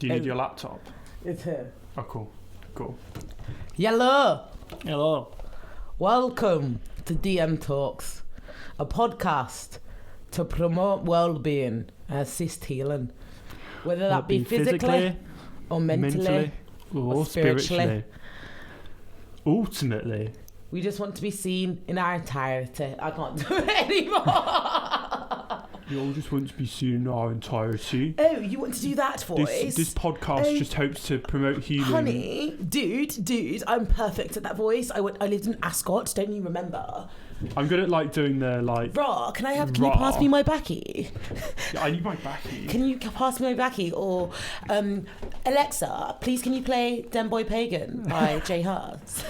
Do you need your laptop? It's here. Oh, cool. Hello. Welcome to DM Talks, a podcast to promote well-being and assist healing, whether that be physically or mentally or spiritually. Ultimately, we just want to be seen in our entirety. I can't do it anymore. You all just want to be seen in our entirety. Oh, you want to do that voice? This podcast just hopes to promote healing. Honey, dude, I'm perfect at that voice. I lived in Ascot, don't you remember? I'm good at doing the Raw, can you pass me my backy? Yeah, I need my backy. Can you pass me my backy? Or Alexa, please can you play Dem Boy Pagan by Jay Hart?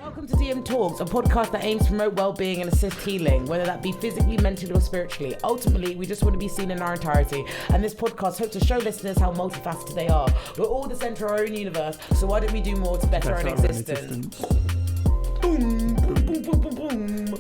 Welcome to DM Talks, a podcast that aims to promote well-being and assist healing, whether that be physically, mentally or spiritually. Ultimately, we just want to be seen in our entirety, and this podcast hopes to show listeners how multifaceted they are. We're all the centre of our own universe, so why don't we do more to better our own existence? Boom, boom, boom, boom, boom, boom.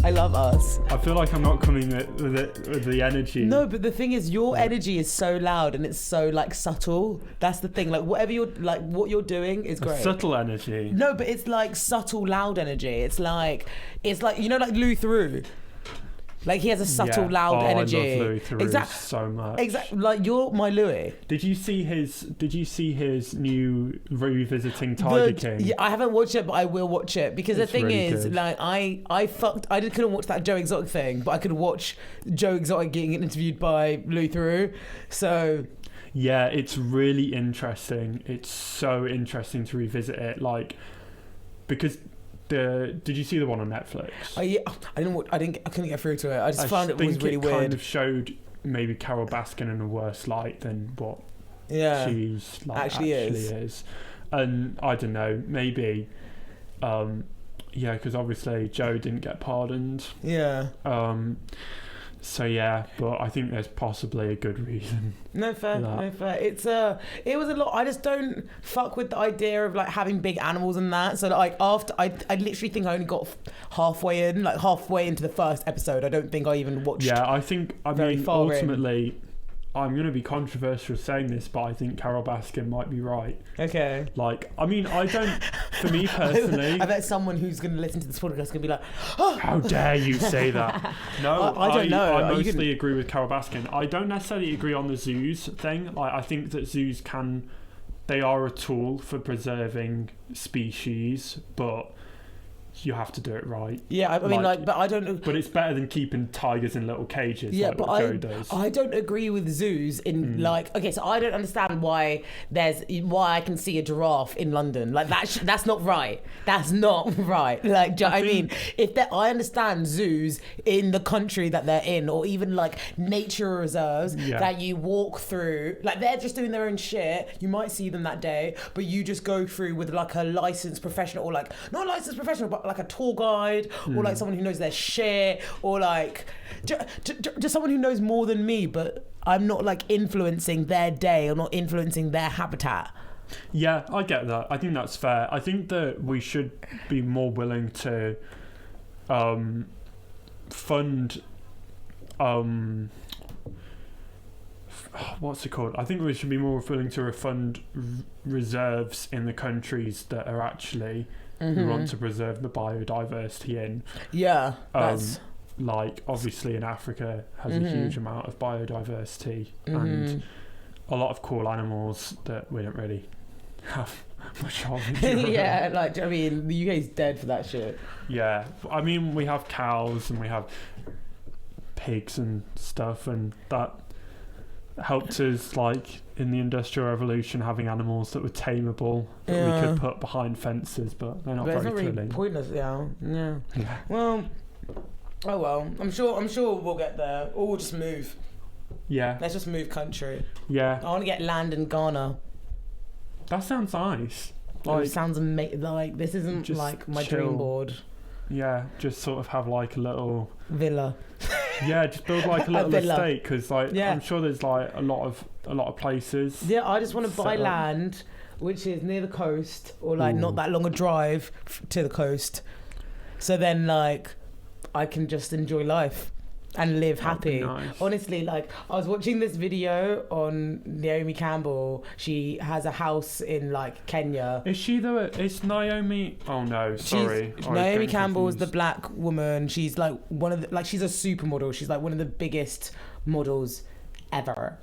I love us. I feel like I'm not coming with the energy. No, but the thing is, your energy is so loud and it's so subtle. That's the thing. Whatever what you're doing is great. Subtle energy. No, but it's subtle, loud energy. It's like Lou Theroux. He has a subtle, loud energy. I love Louis Theroux so much. Exactly. You're my Louis. Did you see his new revisiting Tiger King? Yeah, I haven't watched it, but I will watch it because the thing really is, good. I couldn't watch that Joe Exotic thing, but I could watch Joe Exotic getting interviewed by Louis Theroux. So. Yeah, it's really interesting. It's so interesting to revisit it, because. Did you see the one on Netflix? Yeah, I couldn't get through to it. I just found it was really weird. Kind of showed maybe Carol Baskin in a worse light than what she's actually is. And I don't know, maybe because obviously Joe didn't get pardoned. Yeah. So yeah, but I think there's possibly a good reason. No fair. It was a lot. I just don't fuck with the idea of having big animals and that. So after I literally think I only got halfway into the first episode. I don't think I even watched. Yeah, I mean ultimately. I'm going to be controversial saying this, but I think Carol Baskin might be right. Okay. For me personally... I bet someone who's going to listen to this podcast is going to be like, oh! How dare you say that? No, I don't know. I mostly agree with Carol Baskin. I don't necessarily agree on the zoos thing. I think that zoos they are a tool for preserving species, but... you have to do it right. Yeah, I mean, but I don't... But it's better than keeping tigers in little cages but Joe does. I don't agree with zoos in, okay, so I don't understand why I can see a giraffe in London. That's not right. That's not right. I understand zoos in the country that they're in, or even, nature reserves that you walk through. They're just doing their own shit. You might see them that day, but you just go through with, a licensed professional, or, not licensed professional, but a tour guide, or someone who knows their shit, or just someone who knows more than me, but I'm not influencing their day or not influencing their habitat. Yeah, I get that. I think that's fair. I think that we should be more willing to fund what's it called? I think we should be more willing to refund reserves in the countries that are actually we want to preserve the biodiversity in. Yeah, that's... obviously in Africa has a huge amount of biodiversity and a lot of cool animals that we don't really have much of. Yeah, the UK's dead for that shit. Yeah, I mean, we have cows and we have pigs and stuff, and that helped us in the Industrial Revolution, having animals that were tameable that we could put behind fences, but they're not very thrilling. Really pointless. Yeah. Well, oh well. I'm sure we'll get there, or we'll just move. Yeah. Let's just move country. Yeah. I want to get land in Ghana. That sounds nice. It sounds amazing. This isn't my chill. dream board. Yeah, just sort of have a little villa. Yeah, just build like a little villa. estate, because like Yeah. I'm sure there's like a lot of places. Yeah, I just want to buy set up. land which is near the coast, or like not that long a drive to the coast. So then like I can just enjoy life and live That'd be happy. nice. Honestly, like I was watching this video on Naomi Campbell. She has a house in like Kenya. Is she it's Naomi? Oh no, sorry. Naomi Campbell is the black woman. She's like one of the, like she's a supermodel. She's like one of the biggest models ever,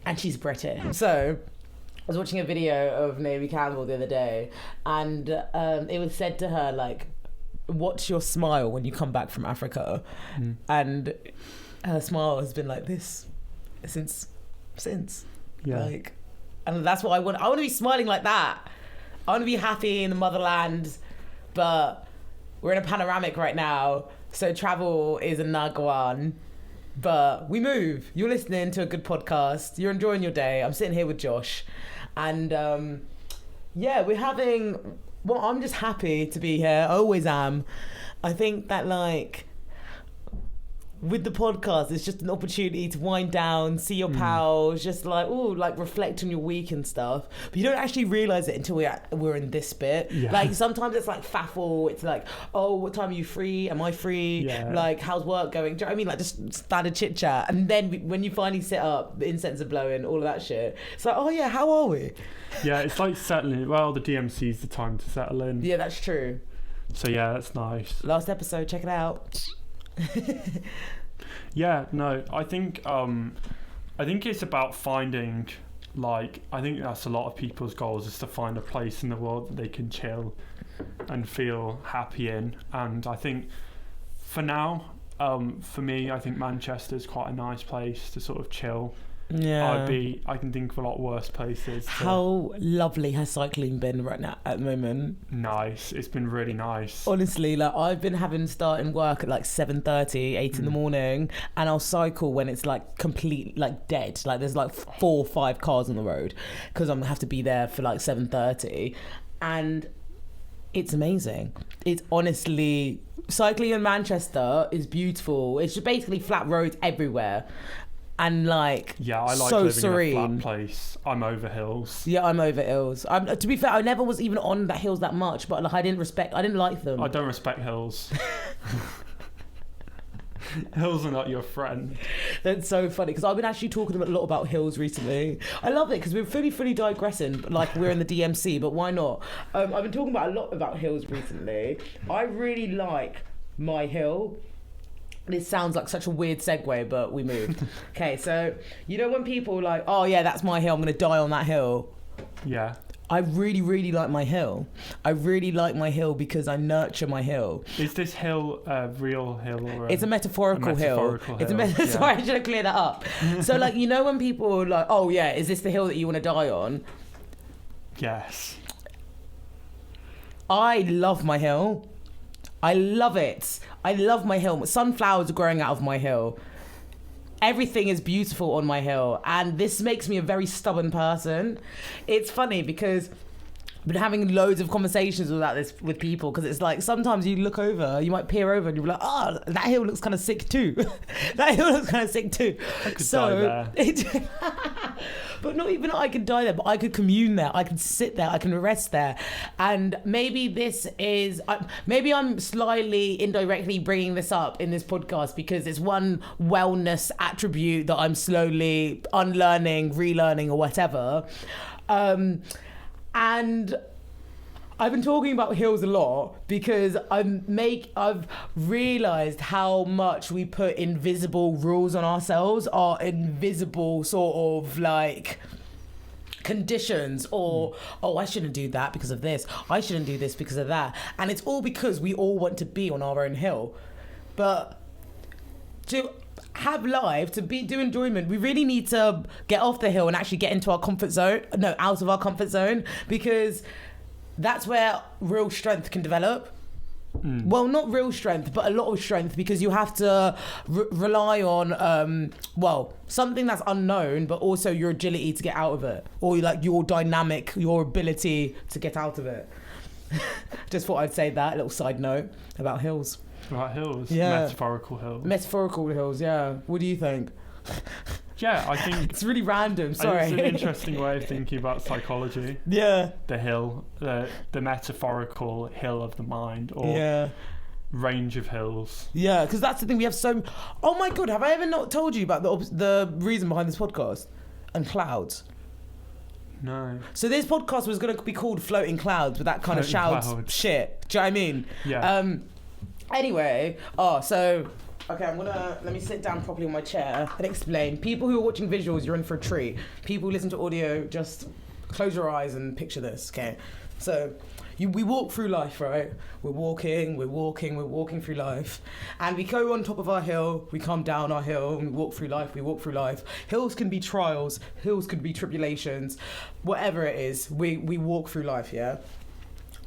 and she's British. So I was watching a video of Naomi Campbell the other day, and it was said to her like, "What's your smile when you come back from Africa?" And her smile has been like this since Yeah. like, and that's what I want. I want to be smiling like that. I want to be happy in the motherland, but we're in a panoramic right now, so travel is a nagwan. But we move. You're listening to a good podcast. You're enjoying your day. I'm sitting here with Josh, and yeah, we're having. Well, I'm just happy to be here. I always am. I think that like with the podcast, it's just an opportunity to wind down, see your pals, just like like reflect on your week and stuff. But you don't actually realise it until we're in this bit. Yeah. Like sometimes it's like faffle. It's like, oh, what time are you free? Am I free? Yeah. Like how's work going? Do you know what I mean? Like just standard chit chat. And then when you finally sit up, the incense are blowing, all of that shit. It's like, oh yeah, how are we? Yeah, it's like settling. Well, the DMC is the time to settle in. Yeah, that's true. So yeah, that's nice. Last episode, check it out. Yeah, no, I think it's about finding, like, I think that's a lot of people's goals, is to find a place in the world that they can chill and feel happy in. And I think for now, for me, I think Manchester's quite a nice place to sort of chill. Yeah. I can think of a lot worse places. How lovely has cycling been right now at the moment? Nice. It's been really nice. Honestly, like I've been starting work at like 7:30, 8 in the morning, and I'll cycle when it's like complete like dead. Like there's like 4 or 5 cars on the road, because I'm gonna have to be there for like 7:30, and it's amazing. It's honestly, cycling in Manchester is beautiful. It's just basically flat roads everywhere. And like, yeah, I like so living serene. in a flat place. I'm over hills. Yeah, I'm over hills. To be fair, I never was even on the hills that much, but like I didn't like them. I don't respect hills. Hills are not your friend. That's so funny, because I've been actually talking a lot about hills recently. I love it because we're fully digressing, like we're in the DMC, but why not? I've been talking about a lot about hills recently. I really like my hill. This sounds like such a weird segue, but we moved. Okay, so you know when people are like, oh yeah, that's my hill, I'm gonna die on that hill. Yeah. I really like my hill. I really like my hill because I nurture my hill. Is this hill a real hill or it's a metaphorical hill. It's a Sorry, I should have cleared that up. So like, you know when people are like, oh yeah, is this the hill that you want to die on? Yes. I love my hill. I love it. I love my hill. Sunflowers are growing out of my hill. Everything is beautiful on my hill, and this makes me a very stubborn person. It's funny because I've been having loads of conversations about this with people, because it's like sometimes you look over, you might peer over and you're like, oh, that hill looks kind of sick too. That hill looks kind of sick too. I could die there. But not even I could die there, but I could commune there. I could sit there. I can rest there. And maybe this is, maybe I'm slightly indirectly bringing this up in this podcast because it's one wellness attribute that I'm slowly unlearning, relearning, or whatever. And I've been talking about hills a lot because I've realised how much we put invisible rules on ourselves, or invisible sort of like conditions, or oh, I shouldn't do that because of this, I shouldn't do this because of that, and it's all because we all want to be on our own hill. But to have life, to do enjoyment, we really need to get off the hill and actually get into our comfort zone. No, out of our comfort zone, because that's where real strength can develop. Well, not real strength, but a lot of strength, because you have to rely on, something that's unknown, but also your agility to get out of it, or like your dynamic, your ability to get out of it. Just thought I'd say that, a little side note about hills. About hills? Yeah. Metaphorical hills. Metaphorical hills, yeah. What do you think? Yeah, I think... It's really random, sorry. It's an interesting way of thinking about psychology. Yeah. The hill, the metaphorical hill of the mind, or range of hills. Yeah, because that's the thing, we have so... Oh my God, have I ever not told you about the reason behind this podcast? And clouds. No. So this podcast was going to be called Floating Clouds with that kind of shout shit. Do you know what I mean? Yeah. Anyway, okay, let me sit down properly on my chair and explain. People who are watching visuals, you're in for a treat. People who listen to audio, just close your eyes and picture this, okay? So we walk through life, right? We're walking through life. And we go on top of our hill, we come down our hill, and we walk through life. Hills can be trials, hills can be tribulations, whatever it is, we walk through life, yeah?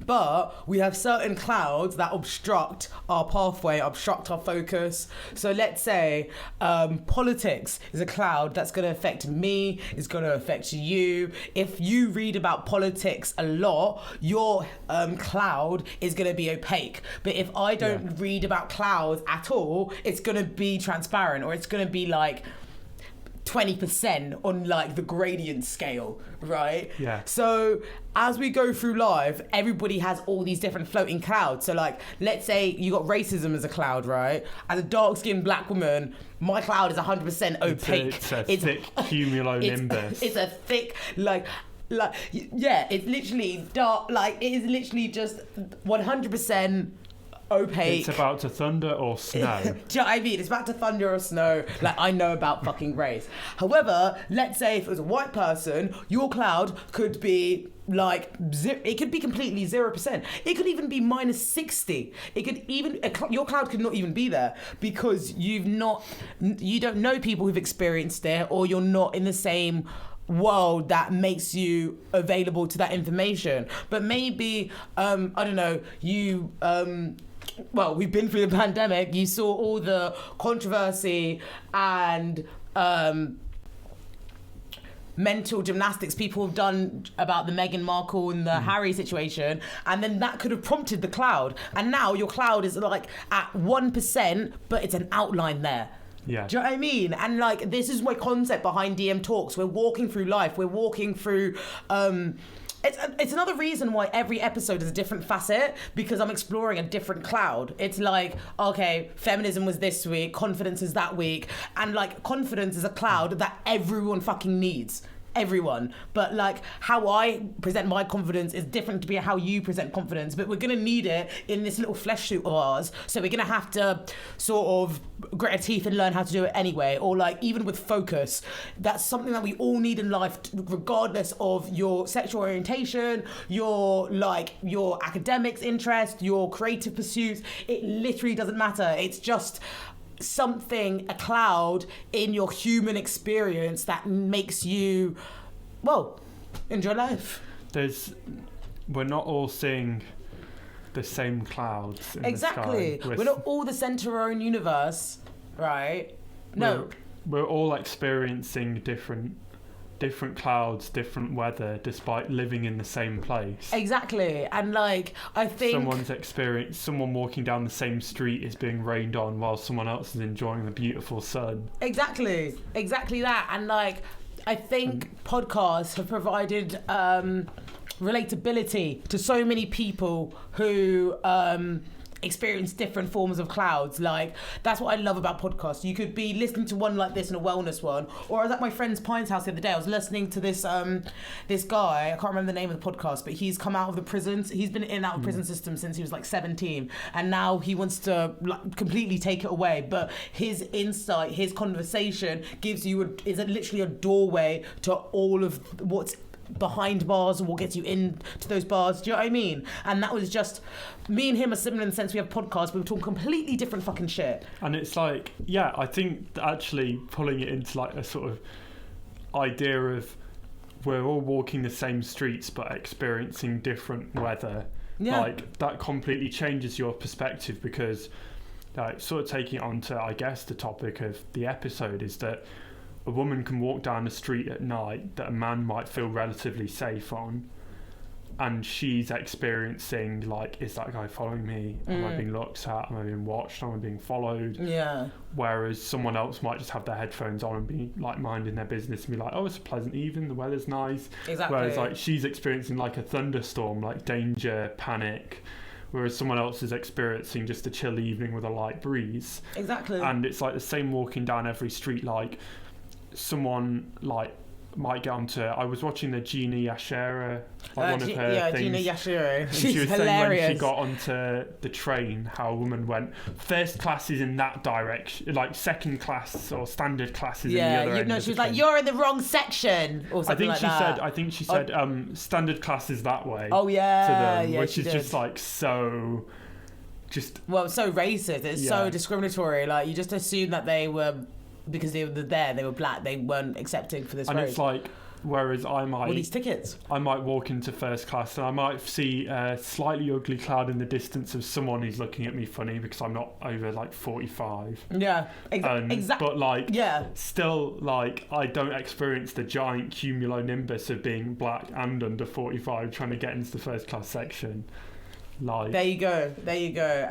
But we have certain clouds that obstruct our pathway, obstruct our focus. So let's say politics is a cloud that's going to affect me, it's going to affect you. If you read about politics a lot, your cloud is going to be opaque. But if I don't read about clouds at all, it's going to be transparent, or it's going to be like 20% on like the gradient scale, right? Yeah. So as we go through life, everybody has all these different floating clouds. So like, let's say you got racism as a cloud, right? As a dark-skinned black woman, my cloud is 100% opaque. It's a thick cumulonimbus. It's a thick, it's literally dark, like it is literally just 100% opaque. It's about to thunder or snow. Do you know what I mean? It's about to thunder or snow. Like, I know about fucking race. However, let's say if it was a white person, your cloud could be like, it could be completely 0%. It could even be minus 60. It could even, your cloud could not even be there because you don't know people who've experienced it, or you're not in the same world that makes you available to that information. But maybe, I don't know, well, we've been through the pandemic. You saw all the controversy and mental gymnastics people have done about the Meghan Markle and the Harry situation, and then that could have prompted the cloud. And now your cloud is like at 1%, but it's an outline there. Yeah. Do you know what I mean? And like, this is my concept behind DM Talks. We're walking through life. We're walking through... It's another reason why every episode is a different facet, because I'm exploring a different cloud. It's like, okay, feminism was this week, confidence is that week, and like confidence is a cloud that everyone fucking needs. Everyone. But like how I present my confidence is different to be how you present confidence, but we're gonna need it in this little flesh suit of ours, so we're gonna have to sort of grit our teeth and learn how to do it anyway. Or like, even with focus, that's something that we all need in life, regardless of your sexual orientation, your academics interest, your creative pursuits. It literally doesn't matter. It's just something, a cloud in your human experience that makes you, well, enjoy life. We're not all seeing the same clouds in exactly. the sky. We're not all the centre of our own universe, right? No. We're all experiencing different clouds, different weather, despite living in the same place. Exactly. And like, I think someone walking down the same street is being rained on while someone else is enjoying the beautiful sun. Exactly that. And like, I think podcasts have provided relatability to so many people who experience different forms of clouds. Like, that's what I love about podcasts. You could be listening to one like this and a wellness one, or I was at my friend's Pine's house the other day. I was listening to this this guy, I can't remember the name of the podcast, but he's come out of the prisons. He's been in and out of the prison system since he was like 17, and now he wants to like completely take it away. But his insight, his conversation gives you is literally a doorway to all of what's behind bars and what gets you into those bars. Do you know what I mean? And that was just, me and him are similar in the sense we have podcasts, but we're talking completely different fucking shit. And it's like, yeah, I think actually pulling it into like a sort of idea of we're all walking the same streets but experiencing different weather. Yeah. Like, that completely changes your perspective, because like, sort of taking it on to, I guess, the topic of the episode is that a woman can walk down the street at night that a man might feel relatively safe on, and she's experiencing like, is that guy following me? Am I being looked at? Am I being watched? Am I being followed? Yeah. Whereas someone else might just have their headphones on and be like minding their business and be like, oh, it's a pleasant evening, the weather's nice. Exactly. Whereas like she's experiencing like a thunderstorm, like danger, panic. Whereas someone else is experiencing just a chill evening with a light breeze. Exactly. And it's like the same walking down every street. Like someone like might get onto. I was watching the Gina Yashira, like one of her things. Gina Yashiro. And She's she was hilarious. saying when she got onto the train, how a woman went, first class is in that direction, like second class or standard class is in the other end. No, she was like, you're in the wrong section, or something like that. I think she said, standard class is that way. Oh yeah, to them, yeah, which is just like so. Well, so racist. It's so discriminatory. Like you just assume that they were. Because they were there, they were black, they weren't accepting for this road. And it's like, whereas I might... All these tickets. I might walk into first class and I might see a slightly ugly cloud in the distance of someone who's looking at me funny because I'm not over like 45. Yeah, exactly. But like, still like, I don't experience the giant cumulonimbus of being black and under 45 trying to get into the first class section. Like, there you go.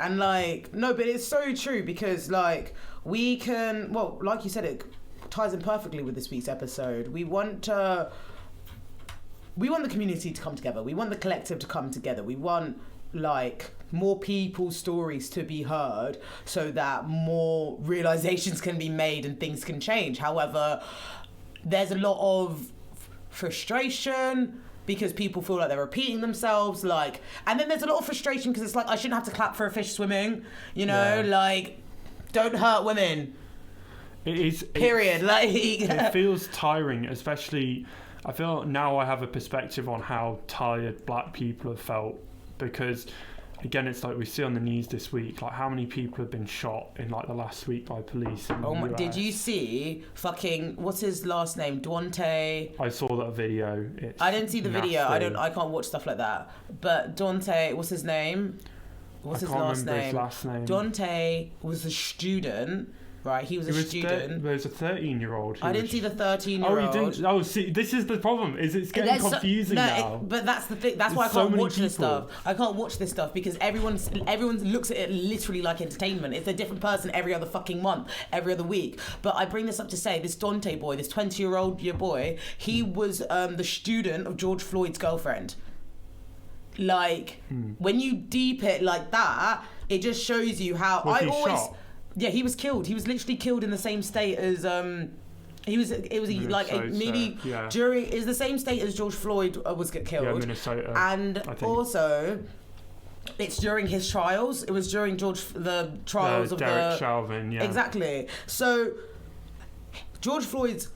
And like, no, but it's so true because like, we can, well, like you said, it ties in perfectly with this week's episode. We want the community to come together. We want the collective to come together. We want like more people's stories to be heard so that more realizations can be made and things can change. However, there's a lot of frustration because people feel like they're repeating themselves, like, and then there's a lot of frustration because it's like, I shouldn't have to clap for a fish swimming, you know, like, don't hurt women. It is. Period. It feels tiring, especially. I feel now I have a perspective on how tired black people have felt because, again, it's like we see on the news this week, like how many people have been shot in like the last week by police. In the US. Did you see fucking what's his last name? Dante. I saw that video. I didn't see the video. I can't watch stuff like that. But Dante, what's his name? What's his last name? Dante was a student, right? He was a student. There's a 13-year-old. I didn't see the 13-year-old. Oh, you didn't? Oh, see, this is the problem. It's getting confusing now. But that's the thing. That's why I can't watch this stuff. I can't watch this stuff because everyone looks at it literally like entertainment. It's a different person every other fucking month, every other week. But I bring this up to say this Dante boy, this 20-year-old boy, he was the student of George Floyd's girlfriend. Like, when you deep it like that, it just shows you how shot? Yeah, he was killed. He was literally killed in the same state as Minnesota, is the same state as George Floyd was killed. Yeah, Minnesota. And also, it's during his trials. It was during the trials of Derek Chauvin. Yeah, exactly. So George Floyd's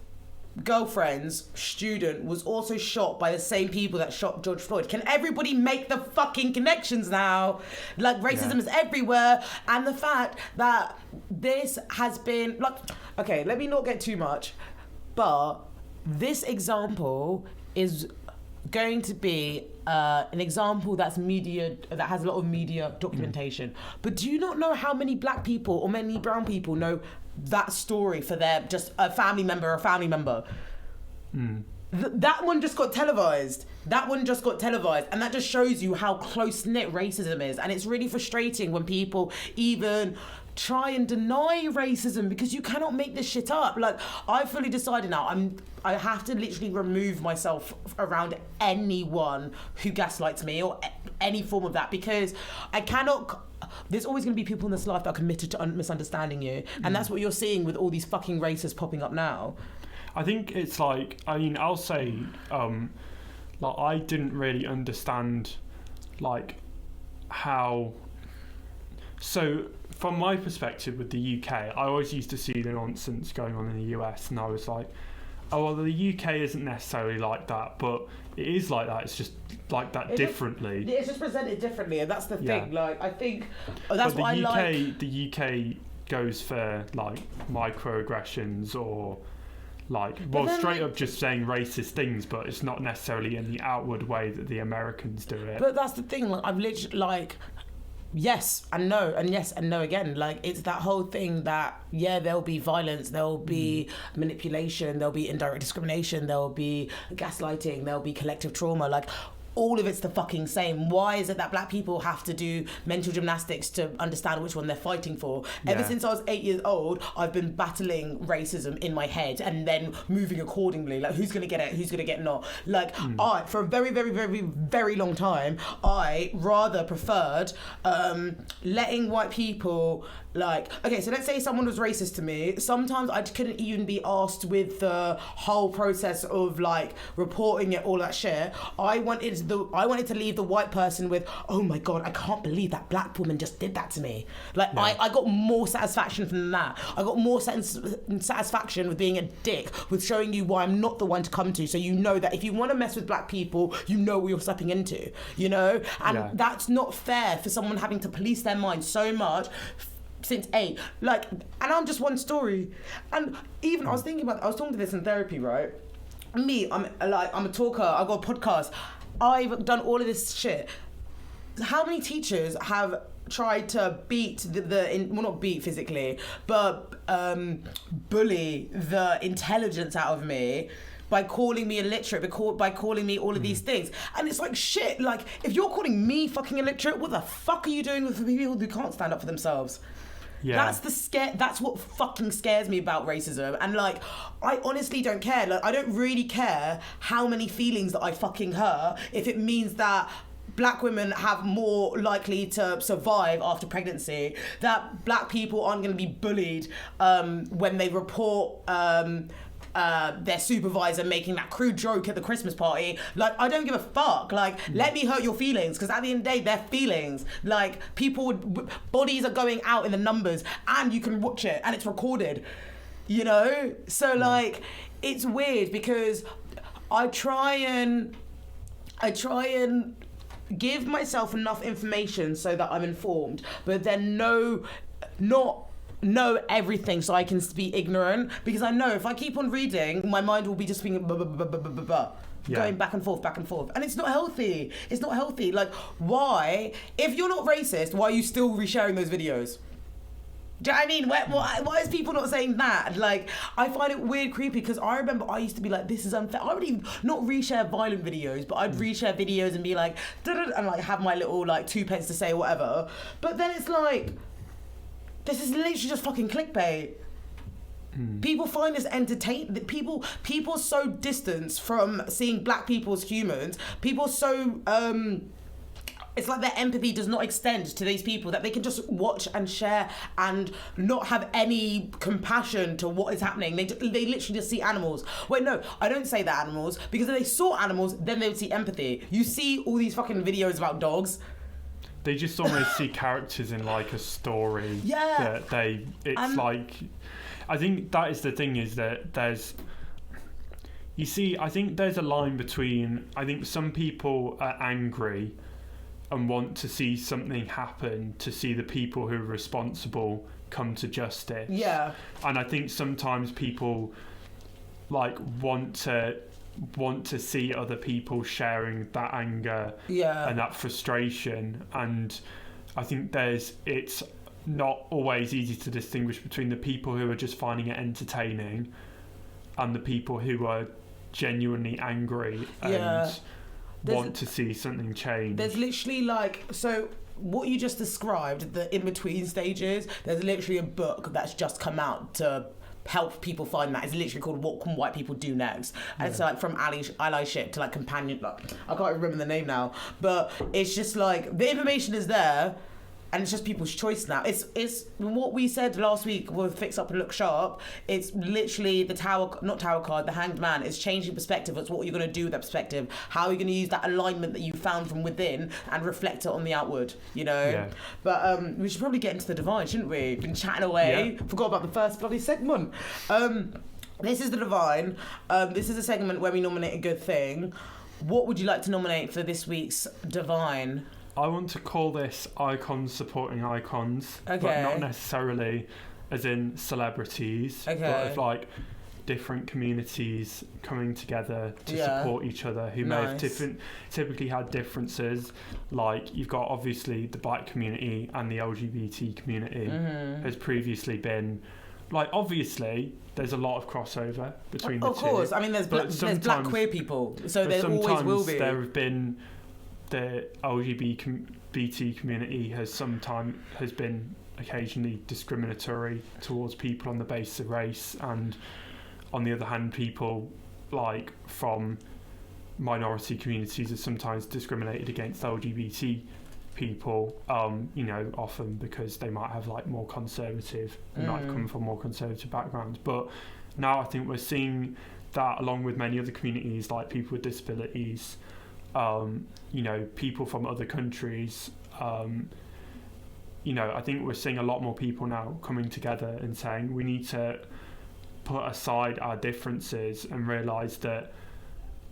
girlfriend's student was also shot by the same people that shot George Floyd. Can everybody make the fucking connections now? Like, racism is everywhere, and the fact that this has been like, okay, let me not get too much, but this example is going to be an example that has a lot of media documentation. But do you not know how many black people or many brown people know that story for their just a family member? That one just got televised. And that just shows you how close-knit racism is. And it's really frustrating when people even try and deny racism because you cannot make this shit up. Like, I've fully decided now, I have to literally remove myself around anyone who gaslights me or any form of that, because I cannot. There's always going to be people in this life that are committed to misunderstanding you, and that's what you're seeing with all these fucking racists popping up now. I think it's like, I mean, I'll say, like, I didn't really understand, like, how. So, from my perspective with the UK, I always used to see the nonsense going on in the US, and I was like, oh, well, the UK isn't necessarily like that, but it is like that. It's just like that differently. It's just presented differently, and that's the thing. Like, I think that's what I like. The UK goes for, like, microaggressions or, like, well, straight up just saying racist things, but it's not necessarily in the outward way that the Americans do it. But that's the thing. Like, I've literally, like, yes and no, and yes and no again. Like, it's that whole thing that, yeah, there'll be violence, there'll be manipulation, there'll be indirect discrimination, there'll be gaslighting, there'll be collective trauma. Like, all of it's the fucking same. Why is it that black people have to do mental gymnastics to understand which one they're fighting for? Ever since I was 8 years old, I've been battling racism in my head and then moving accordingly. Like, who's gonna get it? Who's gonna get not? Like, for a very, very, very, very long time, I rather preferred letting white people, like, okay, so let's say someone was racist to me. Sometimes I couldn't even be asked with the whole process of like reporting it, all that shit. I wanted to leave the white person with, oh my god, I can't believe that black woman just did that to me. Like, I got more satisfaction from that. I got more satisfaction with being a dick, with showing you why I'm not the one to come to, so you know that if you want to mess with black people, you know what you're stepping into, you know? And that's not fair for someone having to police their mind so much since 8. Like, and I'm just one story. And even I was talking to this in therapy, right? Me, I'm a talker, I've got a podcast, I've done all of this shit. How many teachers have tried to beat well, not beat physically, but bully the intelligence out of me by calling me illiterate, by calling me all of these things? And it's like, shit, like, if you're calling me fucking illiterate, what the fuck are you doing with people who can't stand up for themselves? Yeah. That's what fucking scares me about racism. And like, I honestly don't care. Like, I don't really care how many feelings that I fucking hurt if it means that black women have more likely to survive after pregnancy, that black people aren't going to be bullied when they report their supervisor making that crude joke at the Christmas party. Like, I don't give a fuck. Like, let me hurt your feelings, because at the end of the day, they're feelings. Like, bodies are going out in the numbers, and you can watch it, and it's recorded, you know? So, like, it's weird, because I try and give myself enough information so that I'm informed, but then not know everything so I can be ignorant, because I know if I keep on reading, my mind will be just being going back and forth, and it's not healthy. Like, why, if you're not racist, why are you still resharing those videos? Do you know what I mean? Why is people not saying that? Like, I find it weird, creepy, because I remember I used to be like, this is unfair. I would even not reshare violent videos, but I'd reshare videos and be like, and like have my little like 2 pence to say or whatever. But then it's like, this is literally just fucking clickbait. People find this entertaining. People are so distanced from seeing black people as humans. People are so it's like their empathy does not extend to these people, that they can just watch and share and not have any compassion to what is happening. They literally just see animals. Wait, no, I don't say they're animals, because if they saw animals, then they would see empathy. You see all these fucking videos about dogs. They just almost see characters in like a story. Yeah. It's like, I think that is the thing, is that I think there's a line between, I think some people are angry and want to see something happen, to see the people who are responsible come to justice. Yeah. And I think sometimes people like want to see other people sharing that anger and that frustration, and I think it's not always easy to distinguish between the people who are just finding it entertaining and the people who are genuinely angry and want to see something change. There's literally like, so what you just described, the in-between stages, there's literally a book that's just come out to help people find that. It's literally called What Can White People Do Next? And it's like from allyship to like companion, like, I can't remember the name now, but it's just like the information is there, and it's just people's choice now. It's what we said last week with Fix Up and Look Sharp. It's literally the the Hanged Man. It's changing perspective. It's what you're going to do with that perspective. How are you going to use that alignment that you found from within and reflect it on the outward, you know? Yeah. But we should probably get into the divine, shouldn't we? Been chatting away. Yeah. Forgot about the first bloody segment. This is the divine. This is a segment where we nominate a good thing. What would you like to nominate for this week's divine? I want to call this icons supporting icons, but not necessarily as in celebrities, but of like different communities coming together to support each other who may have typically had differences. Like, you've got obviously the black community and the LGBT community has previously been, like, obviously there's a lot of crossover between the two. Of course, I mean there's black queer people, so there always will be. There have been the LGBT community has been occasionally discriminatory towards people on the basis of race, and on the other hand, people like from minority communities are sometimes discriminated against LGBT people, often because they might have like more conservative, might have come from more conservative backgrounds. But now I think we're seeing that along with many other communities, like people with disabilities, people from other countries. I think we're seeing a lot more people now coming together and saying we need to put aside our differences and realise that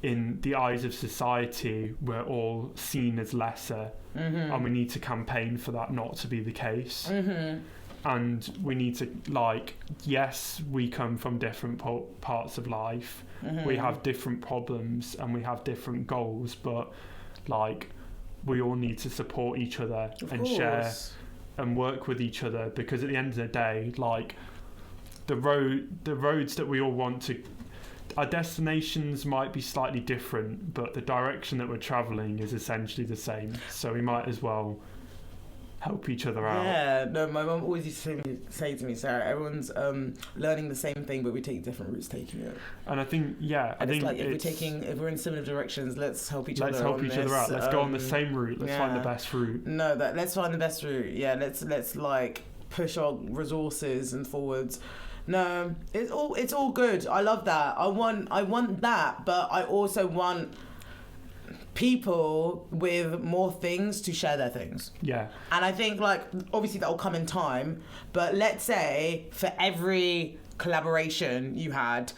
in the eyes of society we're all seen as lesser, and we need to campaign for that not to be the case. And we need to, yes, we come from different parts of life, we have different problems and we have different goals, but we all need to support each other and share and work with each other, because at the end of the day, the roads that we all want to, our destinations might be slightly different, but the direction that we're travelling is essentially the same, so we might as well help each other out. Yeah, no, my mum always used to say to me, Sarah, everyone's learning the same thing, but we take different routes taking it. And I think, if we're in similar directions, let's help each other out. Let's go on the same route. Let's find the best route. No, let's find the best route. Yeah, let's push our resources and forwards. No, it's all good. I love that. I want that, but I also want people with more things to share their things. Yeah. And I think obviously that will come in time, but let's say for every collaboration you had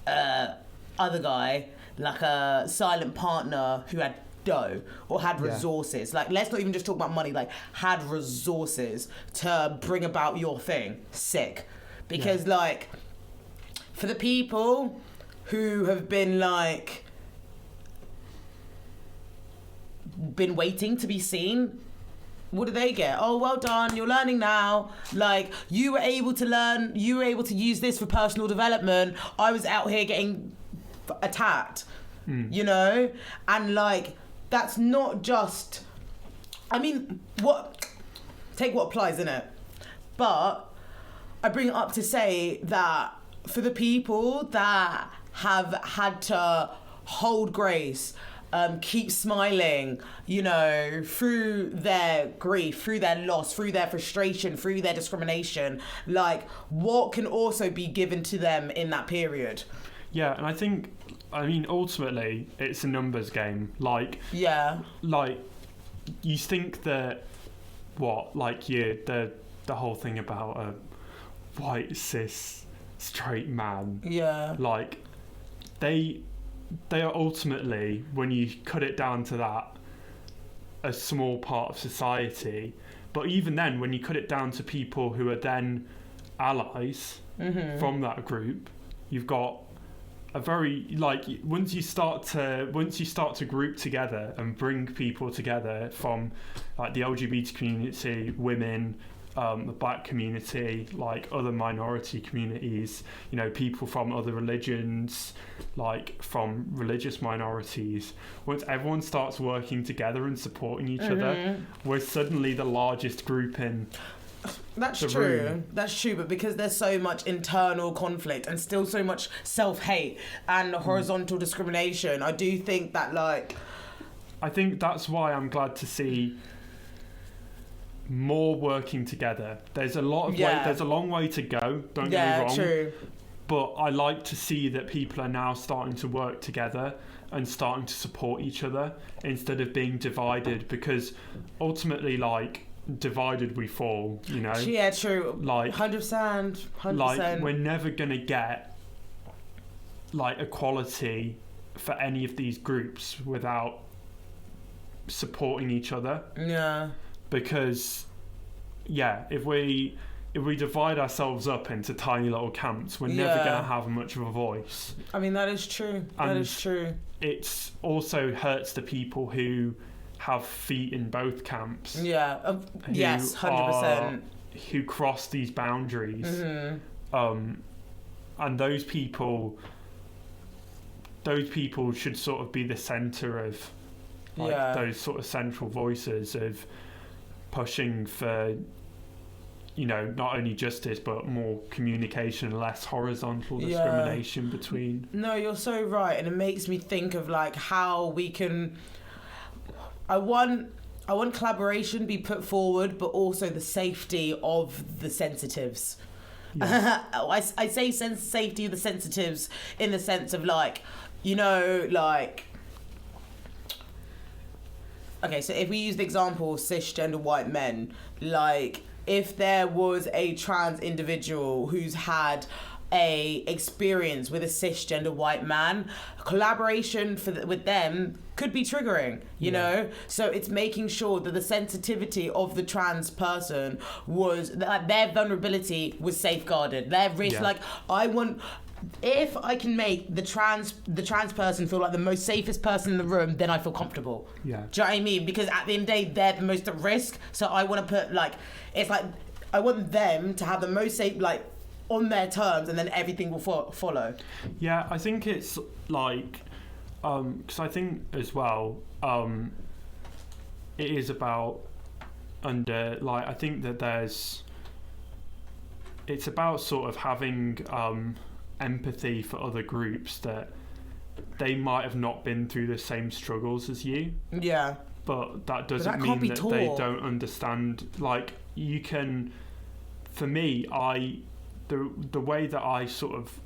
other guy, like a silent partner who had dough or had resources. Let's not even just talk about money, had resources to bring about your thing. Sick. Because for the people who have been waiting to be seen, what do they get? Oh, well done, you're learning now. You were able to learn, you were able to use this for personal development. I was out here getting attacked, and that's not just, take what applies, innit? But I bring it up to say that for the people that have had to hold grace, keep smiling, through their grief, through their loss, through their frustration, through their discrimination, what can also be given to them in that period? Yeah, and I think, ultimately, it's a numbers game. You think that, the whole thing about a white, cis, straight man. Yeah. They are ultimately, when you cut it down to that, a small part of society. But even then, when you cut it down to people who are then allies from that group, you've got a very once you start to group together and bring people together from the LGBT community, women, the black community, other minority communities, people from other religions, from religious minorities. Once everyone starts working together and supporting each other, we're suddenly the largest group in That's true. That's true, but because there's so much internal conflict and still so much self-hate and horizontal discrimination, I do think that I think that's why I'm glad to see more working together. There's a lot of there's a long way to go, don't get me wrong. True. But I like to see that people are now starting to work together and starting to support each other instead of being divided, because ultimately divided we fall, Yeah, true. 100%. We're never gonna get equality for any of these groups without supporting each other. Yeah. Because if we divide ourselves up into tiny little camps, we're never going to have much of a voice. That is true. That is true. It also hurts the people who have feet in both camps. Yeah. Yes, 100%. Who cross these boundaries. And those people should sort of be the centre of like those sort of central voices of pushing for, you know, not only justice but more communication and less horizontal discrimination between. No, you're so right, and it makes me think of like how we can. I want collaboration be put forward, but also the safety of the sensitives. Yeah. I say safety of the sensitives in the sense of like, you know, like. Okay, so if we use the example of cisgender white men, like if there was a trans individual who's had a experience with a cisgender white man, collaboration with them could be triggering, you know? So it's making sure that the sensitivity of the trans person was, that their vulnerability was safeguarded. Their risk, like, if I can make the trans person feel like the most safest person in the room, then I feel comfortable. Yeah. Do you know what I mean? Because at the end of the day, they're the most at risk. So I want to put like, it's like, I want them to have the most safe, like, on their terms, and then everything will follow. Yeah, I think it's like, because I think as well, it is about I think that it's about sort of having empathy for other groups that they might have not been through the same struggles as you. Yeah. But that doesn't mean that they don't understand. Like, you can, for me, the way that I sort of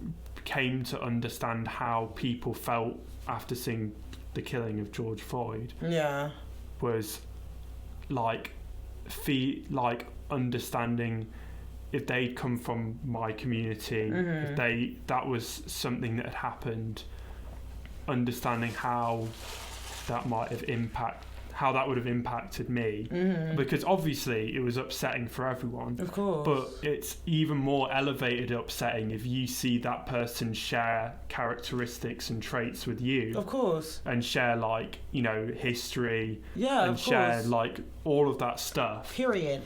came to understand how people felt after seeing the killing of George Floyd was like understanding if they'd come from my community, if that was something that had happened, understanding how that would have impacted me, because obviously it was upsetting for everyone, of course, but it's even more elevated upsetting if you see that person share characteristics and traits with you, of course, and share, like, you know, history, and share like all of that stuff, period.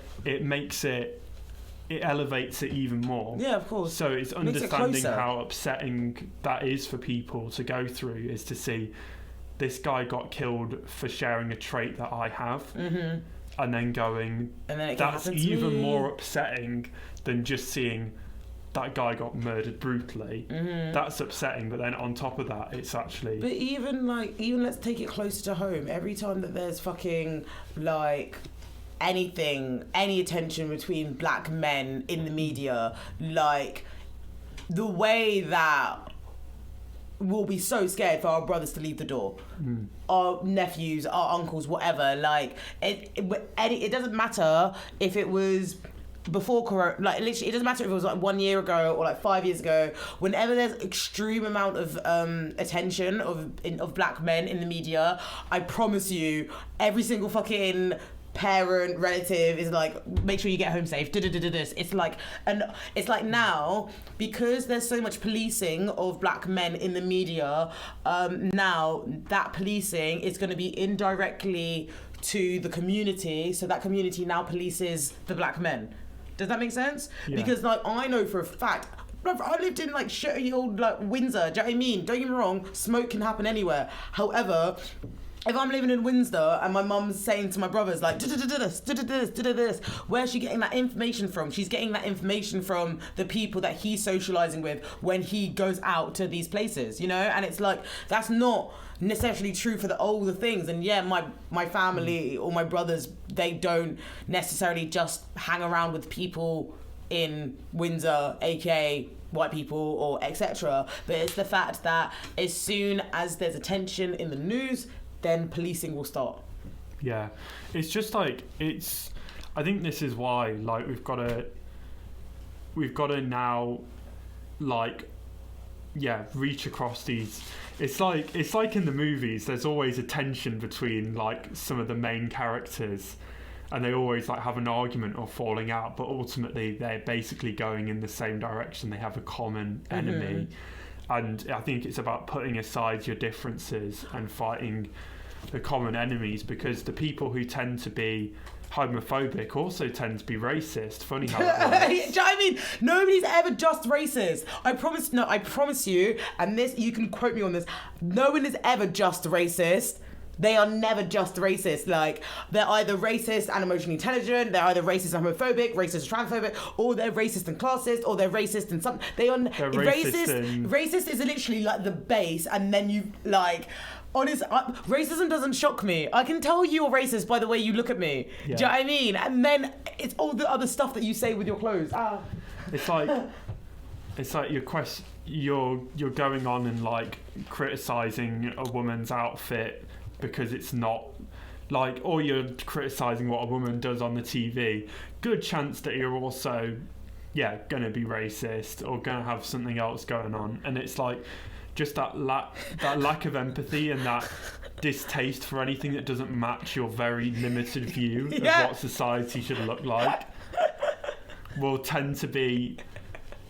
It elevates it even more. Yeah, of course. So it's understanding how upsetting that is for people to go through, is to see this guy got killed for sharing a trait that I have, and then going, that's even more upsetting than just seeing that guy got murdered brutally. That's upsetting, but then on top of that, it's actually... But even let's take it closer to home. Every time that there's fucking, like, any attention between black men in the media, like, the way that we'll be so scared for our brothers to leave the door, our nephews, our uncles, whatever, like, it doesn't matter if it was before Corona, like, literally, it doesn't matter if it was like 1 year ago or like 5 years ago. Whenever there's extreme amount of attention of black men in the media, I promise you, every single fucking parent, relative is like, make sure you get home safe, this. It's like, and it's like now, because there's so much policing of black men in the media, now that policing is going to be indirectly to the community, so that community now polices the black men. Does that make sense? Yeah. Because, like, I know for a fact, I lived in like shitty old like Windsor, do you know what I mean? Don't get me wrong, smoke can happen anywhere. However, if I'm living in Windsor and my mum's saying to my brothers, like, this, where's she getting that information from? She's getting that information from the people that he's socialising with when he goes out to these places, you know? And it's like, that's not necessarily true for all the things. And yeah, my family or my brothers, they don't necessarily just hang around with people in Windsor, aka white people or etc. But it's the fact that as soon as there's attention in the news, then policing will start. Yeah, it's just like, I think this is why, like, we've got to now, like, reach across these. It's like in the movies, there's always a tension between like some of the main characters, and they always like have an argument or falling out, but ultimately they're basically going in the same direction. They have a common enemy. And I think it's about putting aside your differences and fighting the common enemies, because the people who tend to be homophobic also tend to be racist. Funny how that works. Do you know what I mean? Nobody's ever just racist. I promise you, and this, you can quote me on this, no one is ever just racist. They are never just racist. Like, they're either racist and emotionally intelligent, they're either racist and homophobic, racist and transphobic, or they're racist and classist, or they're racist and something. They're racist. Racist is literally like the base, and then you, like, honest, racism doesn't shock me. I can tell you're racist by the way you look at me. Yeah. Do you know what I mean? And then it's all the other stuff that you say with your clothes. It's like you're going on and like criticizing a woman's outfit because it's not like, or you're criticizing what a woman does on the TV. Good chance that you're also, gonna be racist or gonna have something else going on. And it's like just that lack of empathy and that distaste for anything that doesn't match your very limited view of what society should look like will tend to be.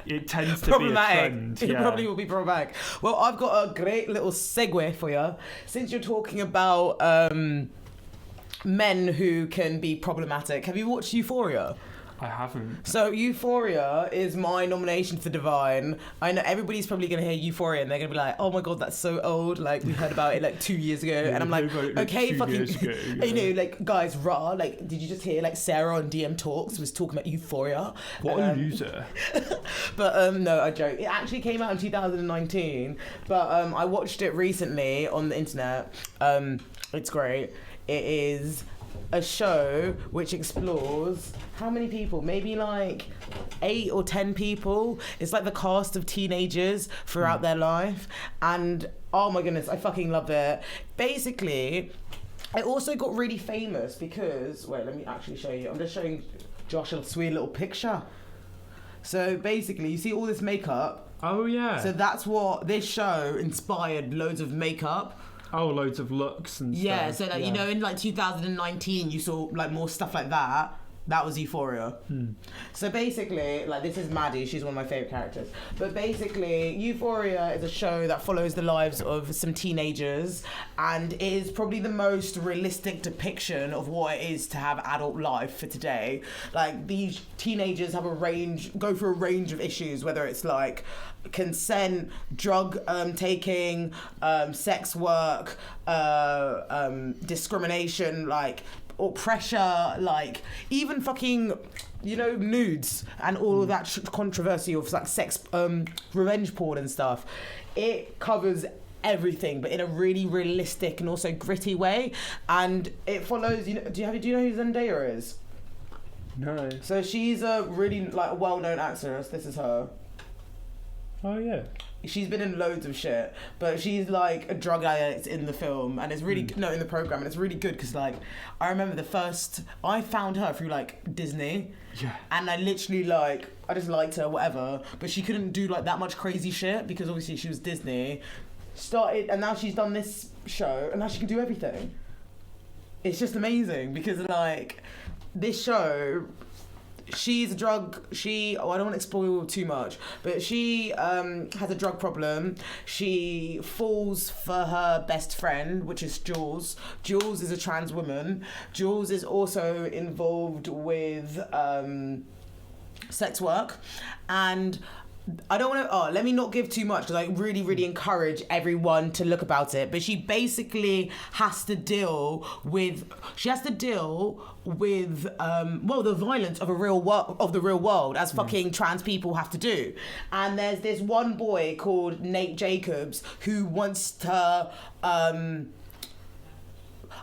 It tends to be a trend. It probably will be problematic. Well, I've got a great little segue for you. Since you're talking about men who can be problematic, have you watched Euphoria? I haven't. So Euphoria is my nomination for Divine. I know everybody's probably going to hear Euphoria and they're going to be like, oh my God, that's so old. Like, we heard about it like 2 years ago. And I'm like, okay, fucking, you know, like, guys, like, did you just hear like Sarah on DM Talks was talking about Euphoria? What a loser. But no, I joke. It actually came out in 2019, but I watched it recently on the internet. It's great. It is a show which explores how many people? Maybe like 8 or 10 people. It's like the cast of teenagers throughout their life. And oh my goodness, I fucking love it. Basically, I also got really famous because, wait, let me actually show you. I'm just showing Josh a sweet little picture. So basically, you see all this makeup. Oh yeah. So that's what this show inspired, loads of makeup. Oh, loads of looks and stuff. Yeah, so like, you know, in like 2019, you saw like more stuff like that. That was Euphoria. So basically, like, this is Maddie. She's one of my favourite characters. But basically, Euphoria is a show that follows the lives of some teenagers and is probably the most realistic depiction of what it is to have adult life for today. Like, these teenagers have go through a range of issues, whether it's like consent, drug taking, sex work, discrimination, like, or pressure, like even fucking, you know, nudes and all of that controversy of like sex, revenge porn and stuff. It covers everything, but in a really realistic and also gritty way. And it follows, you know, do you know who Zendaya is? No. So she's a really like well-known actress. This is her. Oh yeah. She's been in loads of shit, but she's like a drug addict in the film, and it's really in the program, and it's really good because like I remember I found her through like Disney, and I literally like I just liked her, whatever, but she couldn't do like that much crazy shit because obviously she was Disney. And now she's done this show, and now she can do everything. It's just amazing because like this show. She's a drug. I don't want to spoil too much, but she has a drug problem. She falls for her best friend, which is Jules. Jules is a trans woman. Jules is also involved with sex work, and I don't want to. Let me not give too much because I really, really encourage everyone to look about it. But she basically has to deal with. The violence of the real world, as fucking trans people have to do. And there's this one boy called Nate Jacobs who wants to.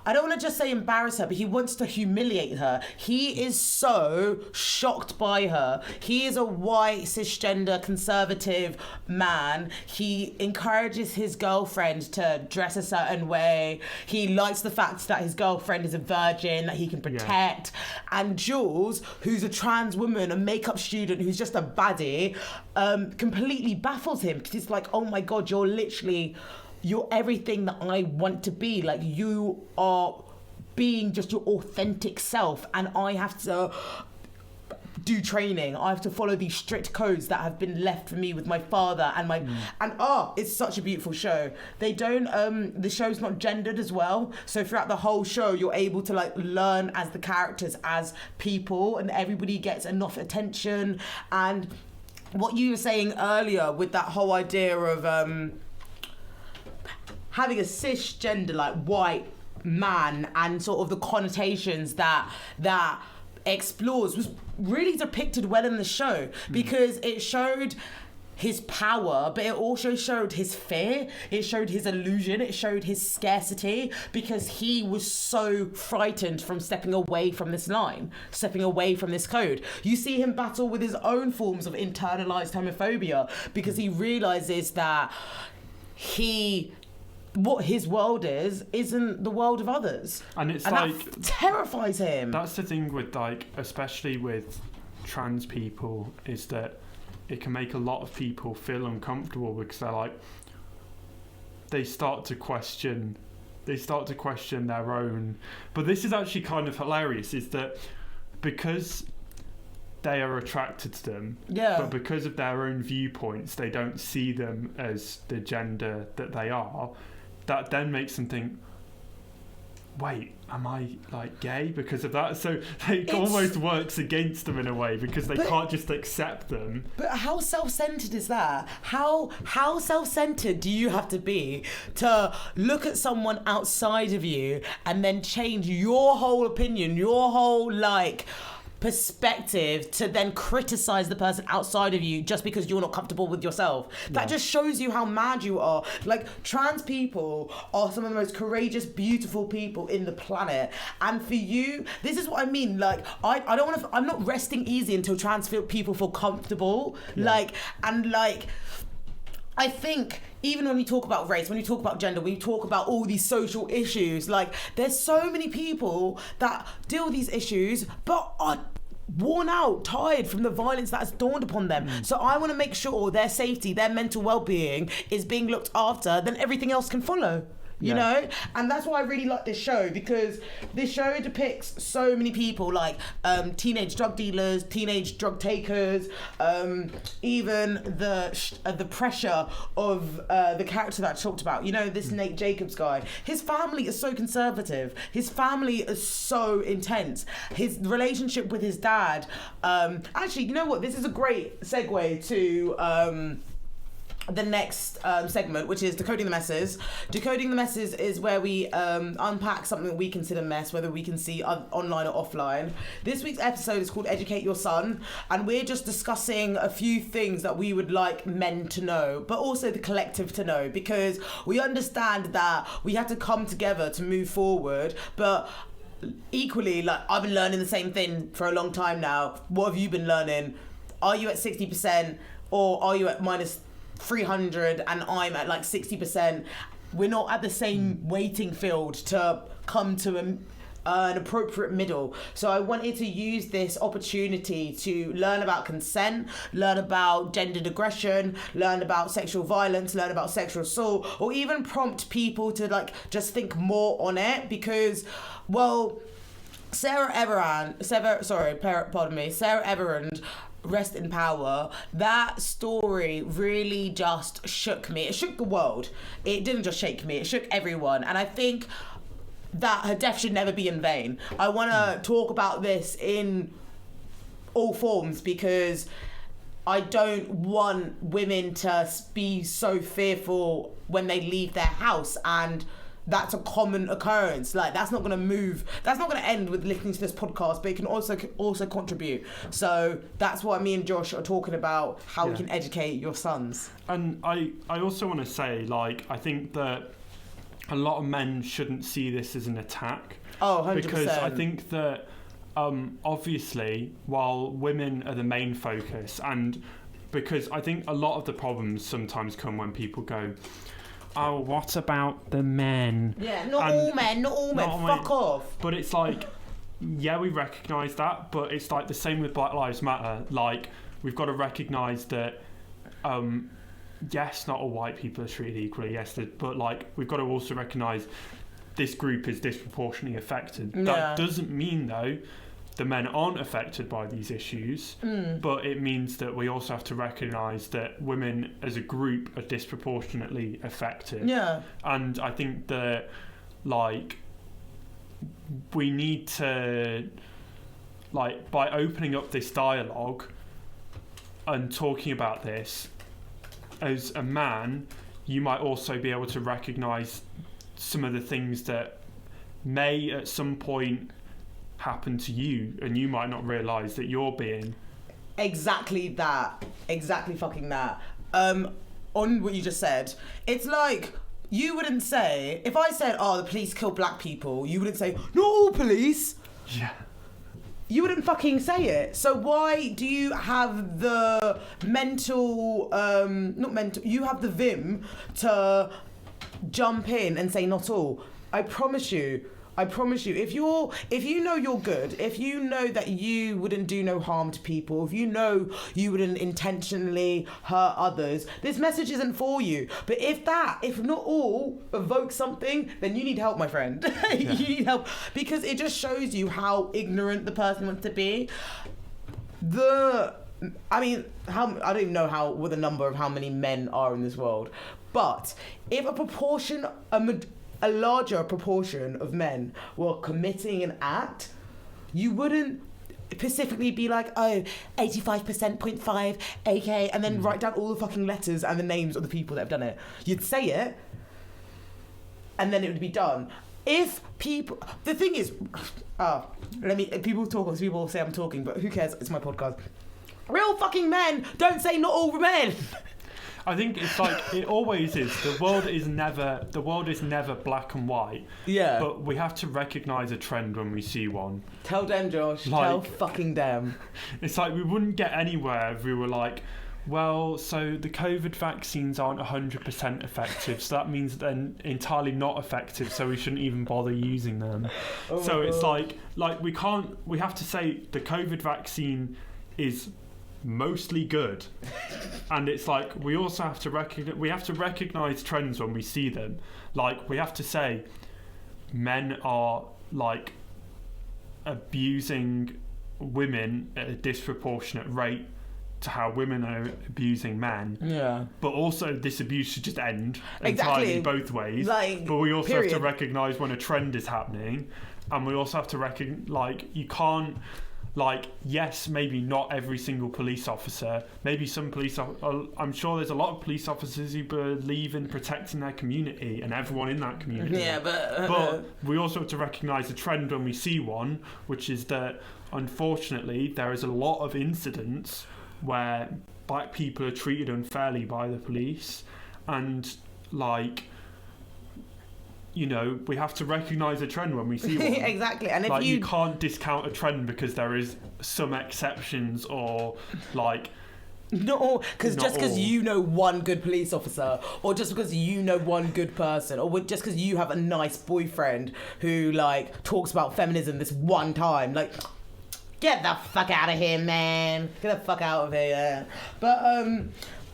I don't want to just say embarrass her, but he wants to humiliate her. He is so shocked by her. He is a white, cisgender, conservative man. He encourages his girlfriend to dress a certain way. He likes the fact that his girlfriend is a virgin, that he can protect. Yeah. And Jules, who's a trans woman, a makeup student, who's just a baddie, completely baffles him because it's like, oh my God, you're everything that I want to be. Like, you are being just your authentic self, and I have to do training. I have to follow these strict codes that have been left for me with my father and my it's such a beautiful show. They don't the show's not gendered as well, so throughout the whole show you're able to like learn as the characters as people, and everybody gets enough attention. And what you were saying earlier with that whole idea of having a cisgender, like white man and sort of the connotations that explores was really depicted well in the show, because it showed his power, but it also showed his fear, it showed his illusion, it showed his scarcity, because he was so frightened from stepping away from this line, stepping away from this code. You see him battle with his own forms of internalized homophobia, because he realizes that what his world isn't the world of others. And it's that terrifies him. That's the thing with, like, especially with trans people, is that it can make a lot of people feel uncomfortable, because they're like, they start to question their own. But this is actually kind of hilarious, is that because they are attracted to them, but because of their own viewpoints, they don't see them as the gender that they are. That then makes them think, wait, am I, like, gay because of that? So it almost works against them in a way, because they can't just accept them. But how self-centered is that? How self-centered do you have to be to look at someone outside of you and then change your whole opinion, your whole, like, perspective, to then criticize the person outside of you just because you're not comfortable with yourself? That just shows you how mad you are. Like, trans people are some of the most courageous, beautiful people in the planet, and for you, this is what I mean. Like, I'm not resting easy until trans people feel comfortable. I think even when we talk about race, when we talk about gender, when we talk about all these social issues, like, there's so many people that deal with these issues but are worn out, tired from the violence that has dawned upon them. So I want to make sure their safety, their mental well-being is being looked after, then everything else can follow. You know? And that's why I really like this show, because this show depicts so many people, like teenage drug dealers, teenage drug takers, even the pressure of the character that I talked about. You know, this Nate Jacobs guy. His family is so conservative. His family is so intense. His relationship with his dad. Actually, you know what? This is a great segue to the next segment, which is Decoding the Messes. Decoding the Messes is where we unpack something that we consider mess, whether we can see online or offline. This week's episode is called Educate Your Son, and we're just discussing a few things that we would like men to know, but also the collective to know, because we understand that we have to come together to move forward, but equally, like, I've been learning the same thing for a long time now. What have you been learning? Are you at 60%, or are you at minus 300 and I'm at like 60%? We're not at the same waiting field to come to an appropriate middle. So I wanted to use this opportunity to learn about consent, learn about gendered aggression, learn about sexual violence, learn about sexual assault, or even prompt people to, like, just think more on it, because, well, Sarah Everand, rest in power, that story really just shook me. It shook the world. It didn't just shake me, it shook everyone. And I think that her death should never be in vain. I want to talk about this in all forms, because I don't want women to be so fearful when they leave their house, and that's a common occurrence. Like, that's not going to move. That's not going to end with listening to this podcast, but it can also contribute. So that's why me and Josh are talking about, how we can educate your sons. And I also want to say, like, I think that a lot of men shouldn't see this as an attack. Oh, 100%. Because I think that obviously, while women are the main focus, and because I think a lot of the problems sometimes come when people go, oh, what about the men? Yeah, not all men. Fuck off. But it's like, yeah, we recognise that, but it's like the same with Black Lives Matter. Like, we've got to recognise that, yes, not all white people are treated equally, yes, but, like, we've got to also recognise this group is disproportionately affected. Yeah. That doesn't mean, though, the men aren't affected by these issues, but it means that we also have to recognise that women as a group are disproportionately affected. Yeah. And I think that, like, we need to, like, by opening up this dialogue and talking about this, as a man, you might also be able to recognise some of the things that may at some point happen to you, and you might not realise that you're being... Exactly that. Exactly fucking that. On what you just said, it's like, you wouldn't say, if I said, oh, the police kill black people, you wouldn't say, not all police. Yeah. You wouldn't fucking say it. So why do you have the you have the vim to jump in and say not all? I promise you, if you know you're good, if you know that you wouldn't do no harm to people, if you know you wouldn't intentionally hurt others, this message isn't for you. But if not all evoke something, then you need help, my friend. Yeah. You need help, because it just shows you how ignorant the person wants to be. I don't even know what the number of how many men are in this world, but if a larger proportion of men were committing an act, you wouldn't specifically be like, oh, 85%, 0.5, AK, and then write down all the fucking letters and the names of the people that have done it. You'd say it, and then it would be done. If people... The thing is... people talk, people say I'm talking, but who cares? It's my podcast. Real fucking men don't say not all men. I think it's like it always is. The world is never black and white. Yeah. But we have to recognise a trend when we see one. Tell them, Josh. Tell fucking them. It's like we wouldn't get anywhere if we were like, well, so the COVID vaccines aren't 100% effective, so that means they're entirely not effective, so we shouldn't even bother using them. Oh, so it's like we have to say the COVID vaccine is mostly good, and it's like we also have to recognize trends when we see them. Like, we have to say men are like abusing women at a disproportionate rate to how women are abusing men. Yeah. But also this abuse should just end entirely both ways. But we also have to recognize when a trend is happening, and we also have to recognize you can't. Yes, maybe not every single police officer. Maybe some I'm sure there's a lot of police officers who believe in protecting their community and everyone in that community. Yeah, but we also have to recognise the trend when we see one, which is that, unfortunately, there is a lot of incidents where black people are treated unfairly by the police, and we have to recognise a trend when we see one. Exactly. And if you can't discount a trend because there is some exceptions, or no, because you know one good police officer, or just because you know one good person, or just because you have a nice boyfriend who talks about feminism this one time, get the fuck out of here, man. Get the fuck out of here. But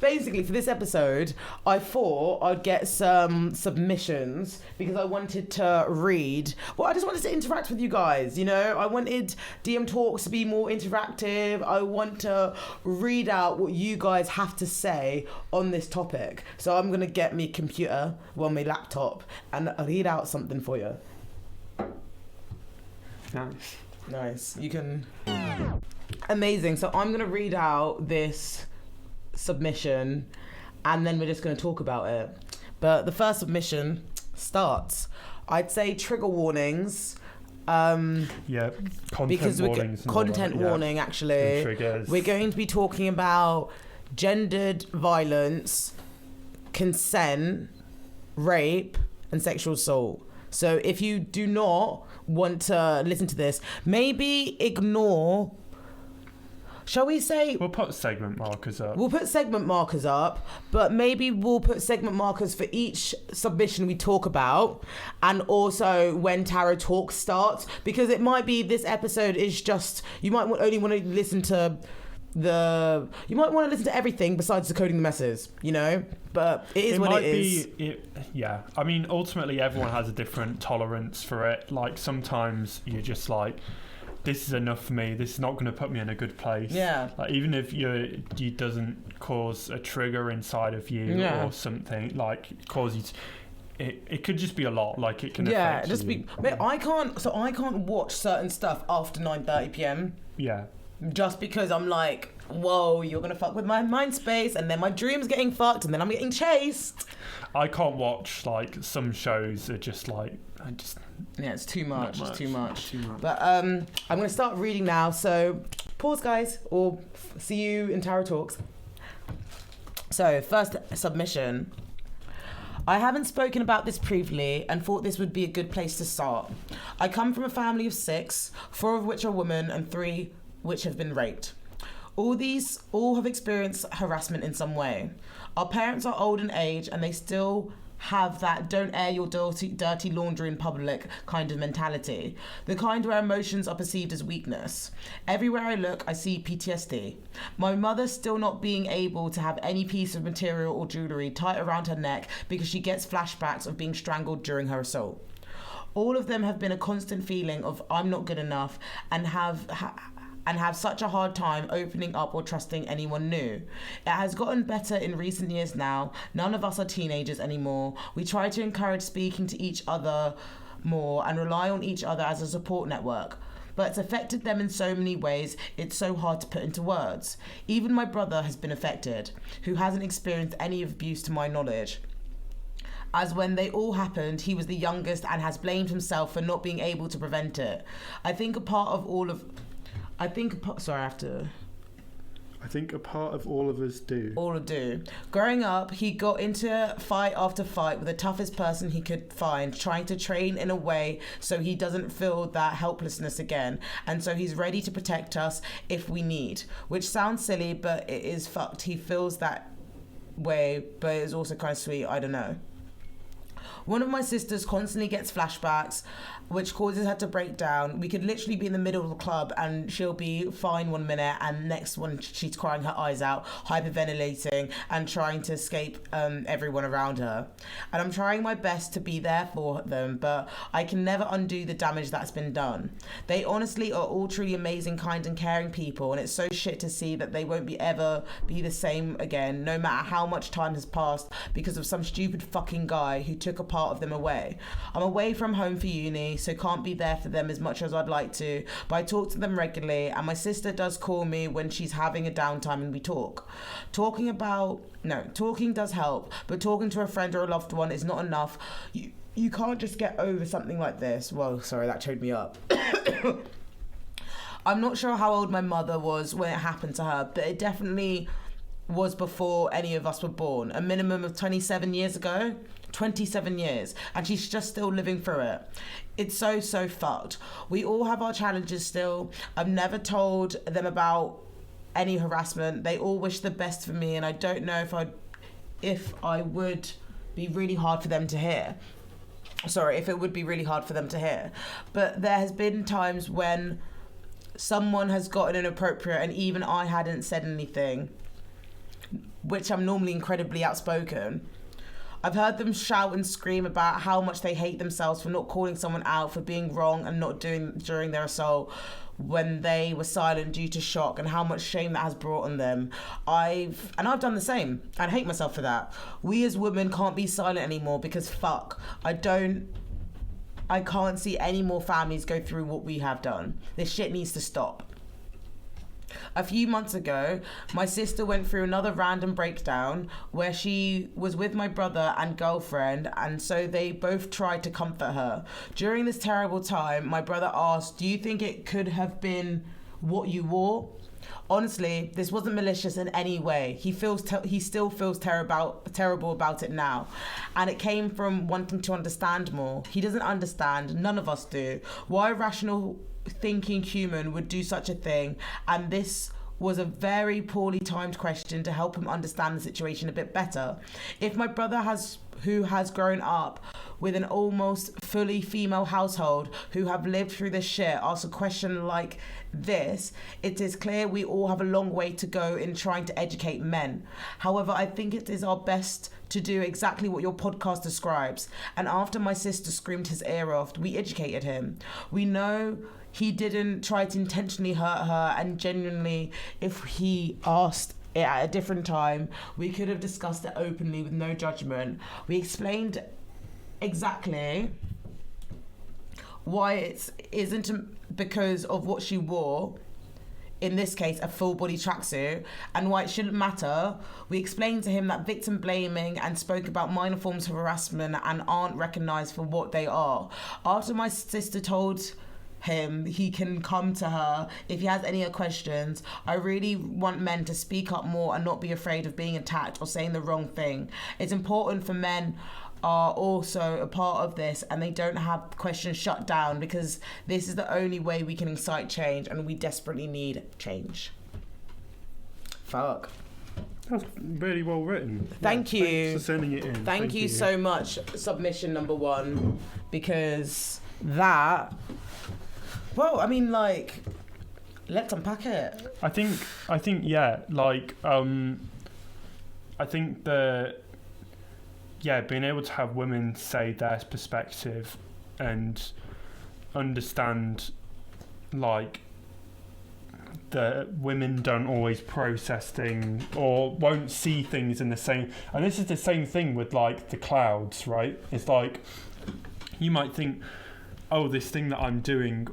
basically, for this episode, I thought I'd get some submissions because I wanted to read. Well, I just wanted to interact with you guys, I wanted DM Talks to be more interactive. I want to read out what you guys have to say on this topic. So I'm going to get my computer, my laptop, and read out something for you. Nice. You can... Amazing. So I'm going to read out this submission, and then we're just going to talk about it. But the first submission starts. I'd say trigger warnings. Content warnings. Content warning, actually. Triggers. We're going to be talking about gendered violence, consent, rape, and sexual assault. So if you do not want to listen to this, maybe ignore... Shall we say... We'll put segment markers up. But maybe we'll put segment markers for each submission we talk about, and also when Tarot Talk starts, because it might be this episode is just... You might only want to listen to You might want to listen to everything besides Decoding the Messes, But it is what it is. Yeah. I mean, ultimately, everyone has a different tolerance for it. Sometimes you're just this is enough for me. This is not going to put me in a good place. Yeah. Even if it doesn't cause a trigger inside of you or something, cause you... It could just be a lot. It can affect you. Mate, I can't watch certain stuff after 9:30 p.m. Yeah. Just because I'm whoa, you're gonna fuck with my mind space, and then my dream's getting fucked, and then I'm getting chased. I can't watch, like, some shows are just like, yeah, it's too much. It's too much. Too much. But I'm gonna start reading now. So pause, guys, or see you in Tarot Talks. So first submission. I haven't spoken about this previously and thought this would be a good place to start. I come from a family of 6, 4 of which are women and 3 which have been raped. All have experienced harassment in some way. Our parents are old in age and they still have that don't air your dirty laundry in public kind of mentality. The kind where emotions are perceived as weakness. Everywhere I look, I see PTSD. My mother still not being able to have any piece of material or jewellery tight around her neck because she gets flashbacks of being strangled during her assault. All of them have been a constant feeling of I'm not good enough and have such a hard time opening up or trusting anyone new. It has gotten better in recent years now. None of us are teenagers anymore. We try to encourage speaking to each other more and rely on each other as a support network. But it's affected them in so many ways, it's so hard to put into words. Even my brother has been affected, who hasn't experienced any abuse to my knowledge. As when they all happened, he was the youngest and has blamed himself for not being able to prevent it. I think a part of all of us do. All do. Growing up, he got into fight after fight with the toughest person he could find, trying to train in a way so he doesn't feel that helplessness again. And so he's ready to protect us if we need. Which sounds silly, but it is fucked. He feels that way, but it's also kind of sweet. I don't know. One of my sisters constantly gets flashbacks, which causes her to break down. We could literally be in the middle of the club and she'll be fine one minute and next one she's crying her eyes out, hyperventilating and trying to escape everyone around her. And I'm trying my best to be there for them, but I can never undo the damage that's been done. They honestly are all truly amazing, kind and caring people, and it's so shit to see that they won't ever be the same again, no matter how much time has passed because of some stupid fucking guy who took a part of them away. I'm away from home for uni, so can't be there for them as much as I'd like to, but I talk to them regularly, and my sister does call me when she's having a downtime and we talk. Talking does help, but talking to a friend or a loved one is not enough. You can't just get over something like this. Well, sorry, that choked me up. I'm not sure how old my mother was when it happened to her, but it definitely was before any of us were born. A minimum of 27 years ago. 27 years, and she's just still living through it. It's so fucked. We all have our challenges still. I've never told them about any harassment. They all wish the best for me, and I don't know if I would be really hard for them to hear. Sorry, if it would be really hard for them to hear. But there has been times when someone has gotten inappropriate and even I hadn't said anything, which I'm normally incredibly outspoken. I've heard them shout and scream about how much they hate themselves for not calling someone out for being wrong and not doing during their assault when they were silent due to shock, and how much shame that has brought on them. I've done the same. I'd hate myself for that. We as women can't be silent anymore because fuck, I can't see any more families go through what we have done. This shit needs to stop. A few months ago, my sister went through another random breakdown where she was with my brother and girlfriend, and so they both tried to comfort her. During this terrible time, my brother asked, "Do you think it could have been what you wore?" Honestly, this wasn't malicious in any way. He still feels terrible about it now. And it came from wanting to understand more. He doesn't understand. None of us do. Why a rational thinking human would do such a thing? And this was a very poorly timed question to help him understand the situation a bit better. If my brother who has grown up with an almost fully female household who have lived through this shit asks a question like this, it is clear we all have a long way to go in trying to educate men. However, I think it is our best to do exactly what your podcast describes. And after my sister screamed his ear off, we educated him. We know he didn't try to intentionally hurt her, and genuinely, if he asked it at a different time, we could have discussed it openly with no judgment. We explained exactly why it isn't because of what she wore. in this case a full body tracksuit, and why it shouldn't matter. We explained to him that victim blaming and spoke about minor forms of harassment and aren't recognised for what they are. After my sister told him he can come to her if he has any questions, I really want men to speak up more and not be afraid of being attacked or saying the wrong thing. It's important for men are also a part of this and they don't have questions shut down, because this is the only way we can incite change, and we desperately need change. Fuck. That's really well written. Thank you. Thanks for sending it in. Thank you so much, submission number 1, because that, well, I mean, like, let's unpack it. I think, yeah, like, I think being able to have women say their perspective and understand, like, that women don't always process things or won't see things in the same. And this is the same thing with, like, the clouds, right? It's like, you might think, oh, this thing that I'm doing,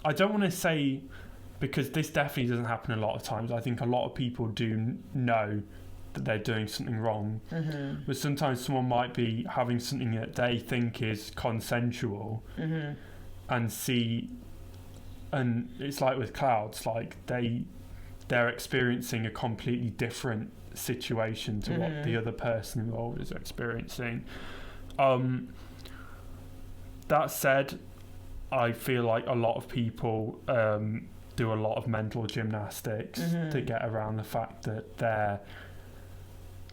I don't want to say, because this definitely doesn't happen a lot of times. I think a lot of people do know that they're doing something wrong. Mm-hmm. But sometimes someone might be having something that they think is consensual, mm-hmm. and see, and it's like with clouds, like they're experiencing a completely different situation to what the other person involved is experiencing. That said, I feel like a lot of people do a lot of mental gymnastics to get around the fact that they're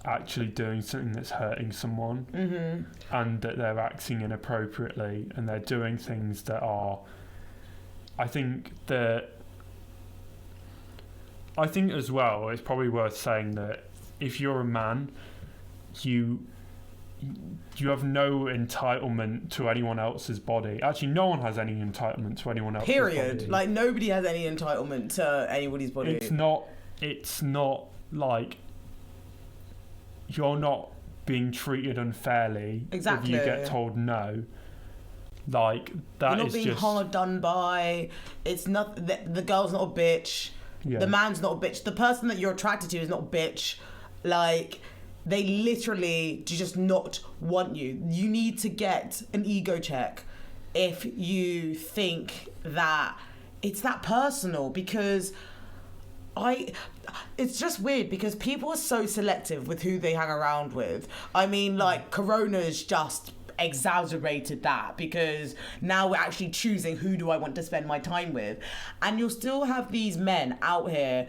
actually doing something that's hurting someone, and that they're acting inappropriately, and they're doing things that are, I think as well, it's probably worth saying that if you're a man, you have no entitlement to anyone else's body. Actually, no one has any entitlement to anyone else's Period. body. Like, nobody has any entitlement to anybody's body. It's not like you're not being treated unfairly if you get told no. Like, that You're not is being just hard done by. It's not the girl's not a bitch. Yeah. The man's not a bitch. The person that you're attracted to is not a bitch. Like, they literally do just not want you. You need to get an ego check if you think that it's that personal, because it's just weird because people are so selective with who they hang around with. I mean, like, Corona's just exacerbated that, because now we're actually choosing who do I want to spend my time with. And you'll still have these men out here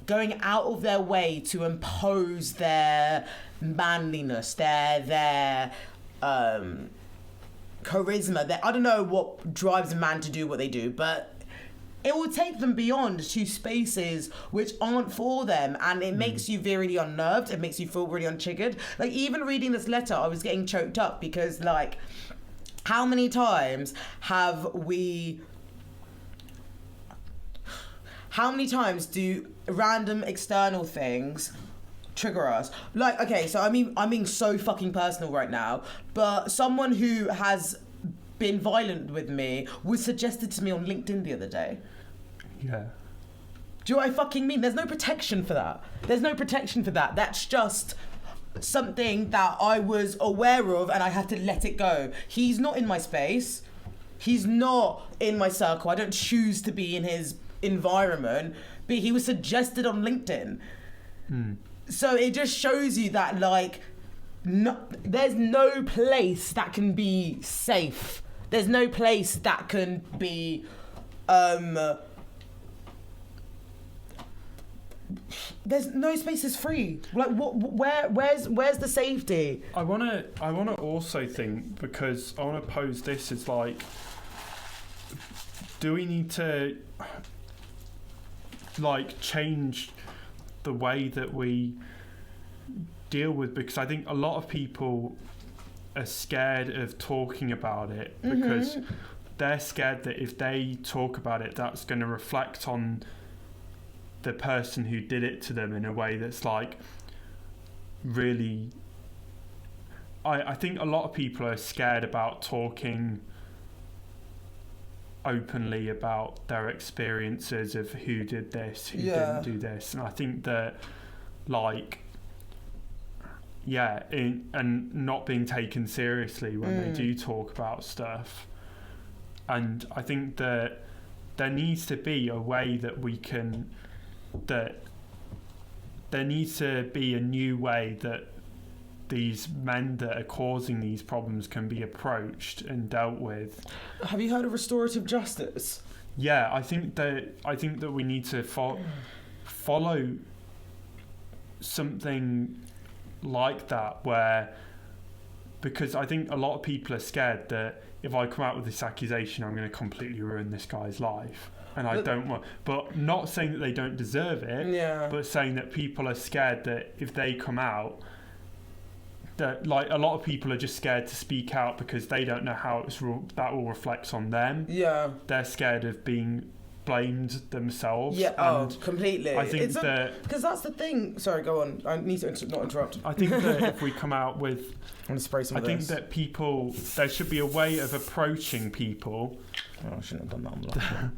going out of their way to impose their manliness, their charisma. I don't know what drives a man to do what they do, but it will take them beyond to spaces which aren't for them, and it makes you really unnerved. It makes you feel really untriggered. Like, even reading this letter, I was getting choked up because, like, how many times do random external things trigger us? Like, okay, so I'm being so fucking personal right now, but someone who has been violent with me was suggested to me on LinkedIn the other day. Yeah. Do you know what I fucking mean? There's no protection for that. That's just something that I was aware of and I had to let it go. He's not in my space. He's not in my circle. I don't choose to be in his environment, but he was suggested on LinkedIn. So it just shows you that, like, there's no place that can be safe. There's no place that can be there's no space is free. Like, where's the safety? I wanna also think, because I wanna pose this as, like, do we need to, like, change the way that we deal with, because I think a lot of people are scared of talking about it because they're scared that if they talk about it, that's going to reflect on the person who did it to them in a way that's, like, really, I think a lot of people are scared about talking openly about their experiences of who did this, who didn't do this. And I think that, like, and not being taken seriously when they do talk about stuff. And I think that there needs to be a way that there needs to be a new way that these men that are causing these problems can be approached and dealt with. Have you heard of restorative justice? Yeah, I think that we need to follow something like that, because I think a lot of people are scared that if I come out with this accusation, I'm going to completely ruin this guy's life. And I don't want, but not saying that they don't deserve it, but saying that people are scared that if they come out, that, like, a lot of people are just scared to speak out because they don't know how that will reflect on them. Yeah, they're scared of being blamed themselves. Yeah, completely. I think because that's the thing. Sorry, go on. I need to not interrupt. I think that if we come out with, I'm gonna spray some of this. I think that there should be a way of approaching people. Oh, I shouldn't have done that.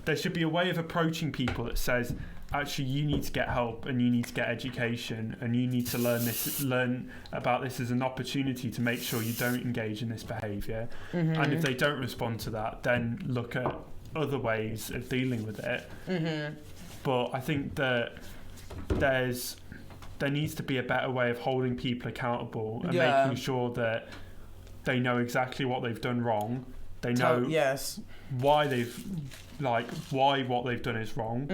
There should be a way of approaching people that says, actually, you need to get help and you need to get education and you need to learn about this as an opportunity to make sure you don't engage in this behaviour. Mm-hmm. And if they don't respond to that, then look at other ways of dealing with it. Mm-hmm. But I think that there needs to be a better way of holding people accountable and making sure that they know exactly what they've done wrong. They know why what they've done is wrong,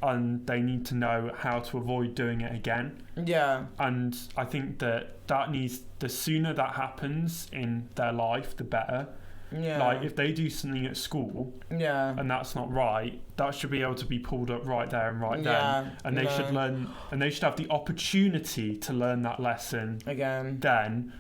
and they need to know how to avoid doing it again. Yeah. And I think that the sooner that happens in their life, the better. Yeah. Like, if they do something at school, and that's not right, that should be able to be pulled up right there and right then. And they should learn, and they should have the opportunity to learn that lesson again. Then,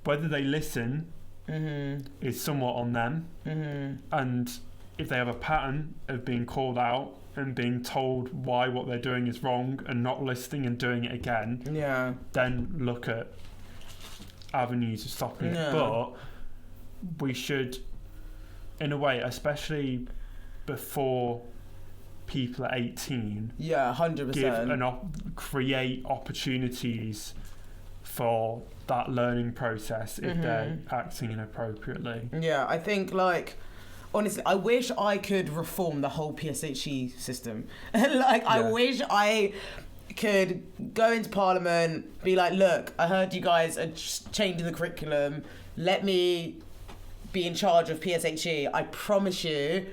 whether they listen is somewhat on them. And if they have a pattern of being called out and being told why what they're doing is wrong and not listening and doing it again, then look at avenues of stopping it. But we should, in a way, especially before people are 18, 100%, create opportunities for that learning process if they're acting inappropriately. Yeah, I think, like, honestly, I wish I could reform the whole PSHE system. I wish I could go into Parliament, be like, look, I heard you guys are changing the curriculum. Let me be in charge of PSHE. I promise you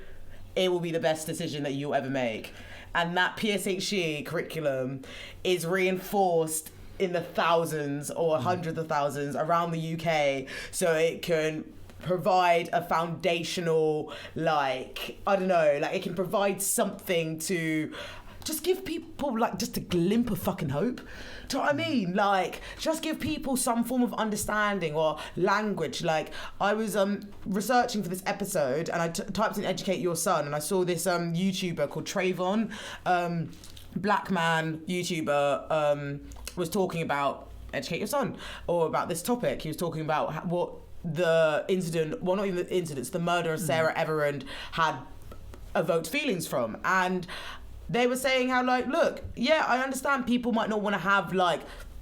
it will be the best decision that you'll ever make. And that PSHE curriculum is reinforced in the thousands or hundreds of thousands around the UK, so it can provide a foundational, it can provide something to just give people, just a glimpse of fucking hope. Do you know what I mean? Like, just give people some form of understanding or language. Like, I was researching for this episode and I typed in educate your son, and I saw this YouTuber called Trayvon, black man YouTuber, was talking about educate your son, or about this topic. He was talking about what the incident, well, not even the incidents, the murder of Sarah Everand had evoked feelings from. And they were saying how, look, I understand people might not want to have,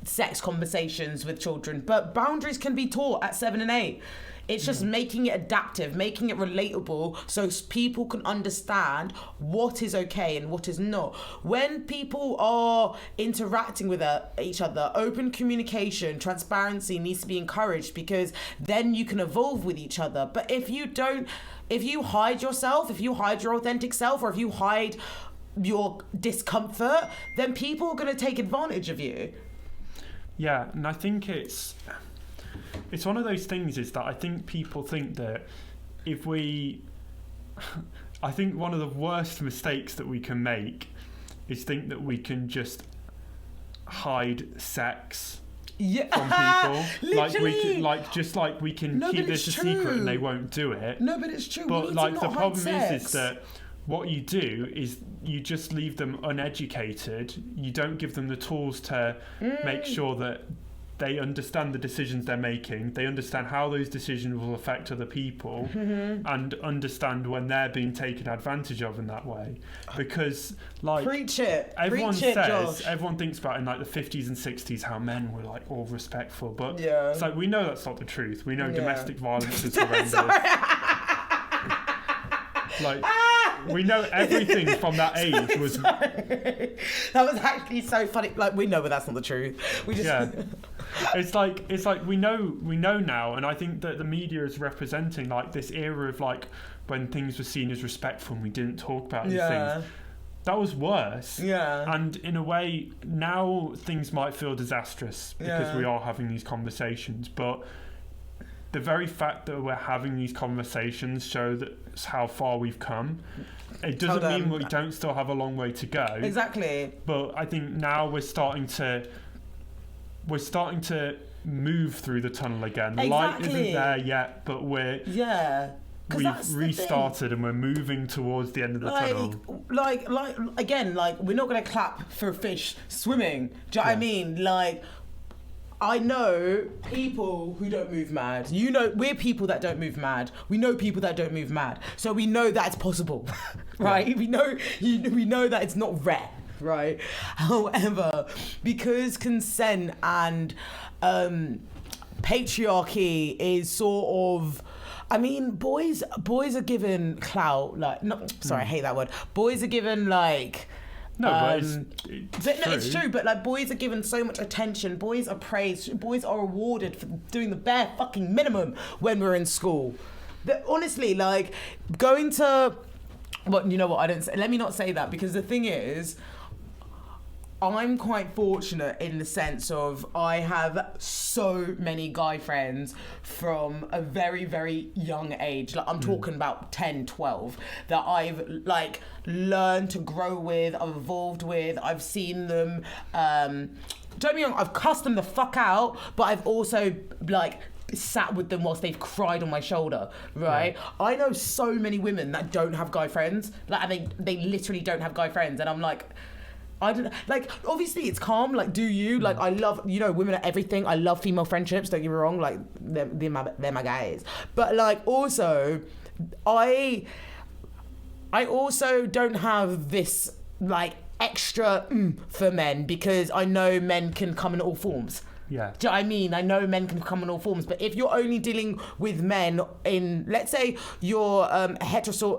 sex conversations with children, but boundaries can be taught at 7 and 8. It's just making it adaptive, making it relatable, so people can understand what is okay and what is not. When people are interacting with each other, open communication, transparency needs to be encouraged, because then you can evolve with each other. But if you hide yourself, if you hide your authentic self, or if you hide your discomfort, then people are going to take advantage of you. Yeah, and I think it's one of those things, is that I think people think that I think one of the worst mistakes that we can make is think that we can just hide sex from people. Literally. We can keep this a secret and they won't do it. No, but it's true. But the problem is that what you do is you just leave them uneducated. You don't give them the tools to make sure that they understand the decisions they're making, they understand how those decisions will affect other people, and understand when they're being taken advantage of in that way. Because, like, Preach it. everyone Preach it, says, Josh. everyone thinks about in like the 50s and 60s how men were like all respectful, but Yeah. it's like we know that's not the truth. We know Yeah. domestic violence is horrendous. Like, we know everything from that age was. That was actually so funny. Like, we know, but that's not the truth. We just. Yeah. It's like we know now, and I think that the media is representing like this era of like when things were seen as respectful and we didn't talk about these things. That was worse. Yeah. And in a way, now things might feel disastrous because we are having these conversations, but the very fact that we're having these conversations show that's how far we've come. It doesn't mean we don't still have a long way to go. Exactly. But I think now we're starting to move through the tunnel again. The light isn't there yet, but we've restarted and we're moving towards the end of the tunnel. Like again, like, we're not gonna clap for a fish swimming. Do you know what I mean? Like, I know people who don't move mad. You know, we're people that don't move mad. We know people that don't move mad. So we know that it's possible, right? Yeah. We know that it's not rare, right? However, because consent and patriarchy is sort of, I mean, boys are given clout, like, I hate that word. Boys are given like. No, but it's true, but like, boys are given so much attention. Boys are praised. Boys are rewarded for doing the bare fucking minimum when we're in school. Honestly, like, going to, well, you know what? Let me not say that, because the thing is, I'm quite fortunate in the sense of I have so many guy friends from a very, very young age. Like, I'm talking about 10, 12 that I've like learned to grow with, I've evolved with, I've seen them. Don't get me wrong, I've cussed them the fuck out, but I've also like sat with them whilst they've cried on my shoulder, right? Yeah. I know so many women that don't have guy friends, like, and they literally don't have guy friends, and I'm like, I don't, like, obviously it's calm, like, do you, like, I love, you know, women are everything. I love female friendships, don't get me wrong, like, they're my guys, but like, also I also don't have this like extra for men, because I know men can come in all forms. Yeah. Do you know what I mean? I know men can come in all forms, but if you're only dealing with men in, let's say you're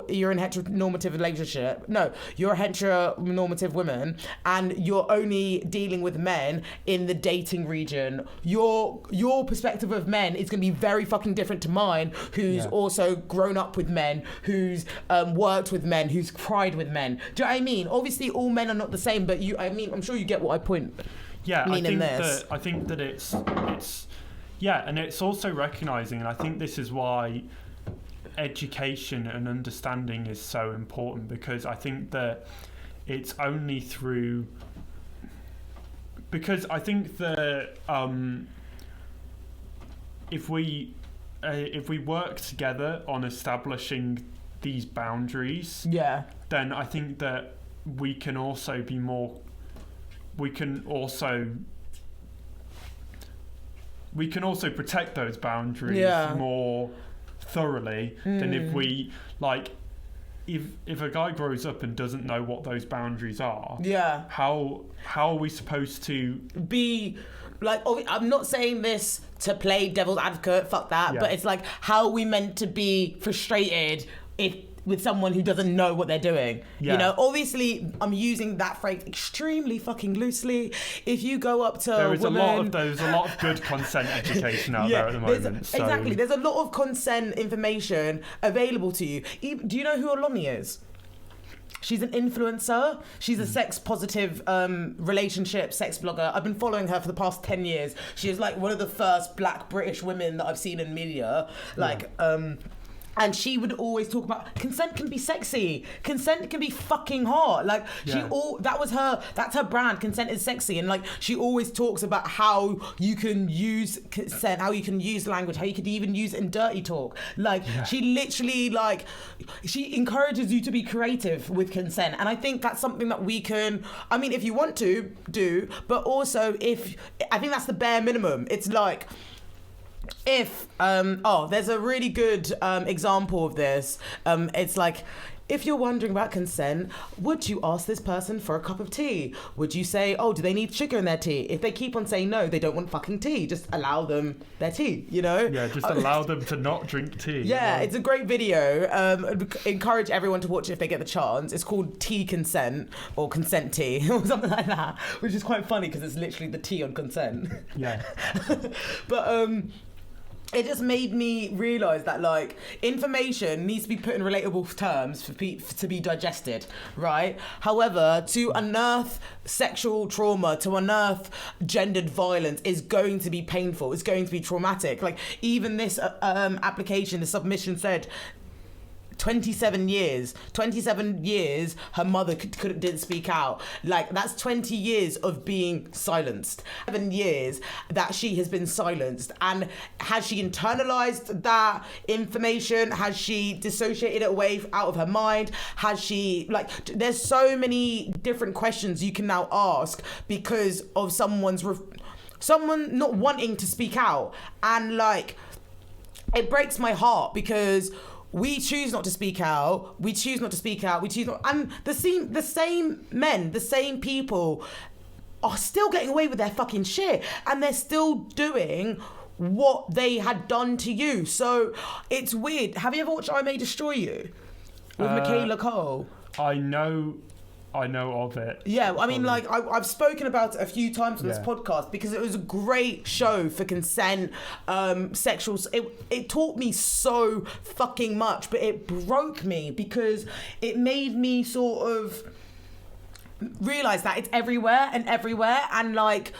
you're in a heteronormative relationship. No, you're a heteronormative woman, and you're only dealing with men in the dating region. Your perspective of men is going to be very fucking different to mine, who's also grown up with men, who's worked with men, who's cried with men. Do you know what I mean? Obviously, all men are not the same, but I'm sure you get what I point. Yeah, I think that it's and it's also recognizing, and I think this is why education and understanding is so important, because I think that it's only through, because I think that if we work together on establishing these boundaries, then I think that we can also be more. We can also protect those boundaries more thoroughly than if we, like, if a guy grows up and doesn't know what those boundaries are. Yeah. How are we supposed to be? Like, I'm not saying this to play devil's advocate. Fuck that. Yeah. But it's like, how are we meant to be frustrated with someone who doesn't know what they're doing? You know, obviously I'm using that phrase extremely fucking loosely. If you go up to there's a lot of good consent education out there at the moment. Exactly, there's a lot of consent information available to you. Do you know who Oloni is? She's an influencer. She's a sex positive relationship sex blogger. I've been following her for the past 10 years. She is like one of the first black British women that I've seen in media. Like, And she would always talk about consent can be sexy. Consent can be fucking hot. Like that's her brand. Consent is sexy. And like she always talks about how you can use consent, how you can use language, how you could even use it in dirty talk. Like she literally she encourages you to be creative with consent. And I think that's something that we can, I mean, if you want to do, but also I think that's the bare minimum. It's like, if there's a really good example of this. It's like, if you're wondering about consent, would you ask this person for a cup of tea? Would you say, oh, do they need sugar in their tea? If they keep on saying no, they don't want fucking tea, just allow them their tea, you know? Yeah, just allow them to not drink tea. Yeah, it's a great video. Encourage everyone to watch it if they get the chance. It's called Tea Consent, or Consent Tea, or something like that, which is quite funny because it's literally the tea on consent. Yeah. But it just made me realise that, like, information needs to be put in relatable terms for to be digested, right? However, to unearth sexual trauma, to unearth gendered violence is going to be painful. It's going to be traumatic. Like, even this application, the submission said 27 years her mother didn't speak out. Like, that's 20 years of being silenced. 7 years that she has been silenced. And has she internalized that information? Has she dissociated it away out of her mind? Has she, like, there's so many different questions you can now ask because of someone not wanting to speak out. And like, it breaks my heart because we choose not to speak out. And the same men, the same people are still getting away with their fucking shit. And they're still doing what they had done to you. So it's weird. Have you ever watched I May Destroy You? With Michaela Cole? I know of it. Yeah, I mean, like, I've spoken about it a few times on this podcast because it was a great show for consent, sexual. It taught me so fucking much, but it broke me because it made me sort of realise that it's everywhere, and like,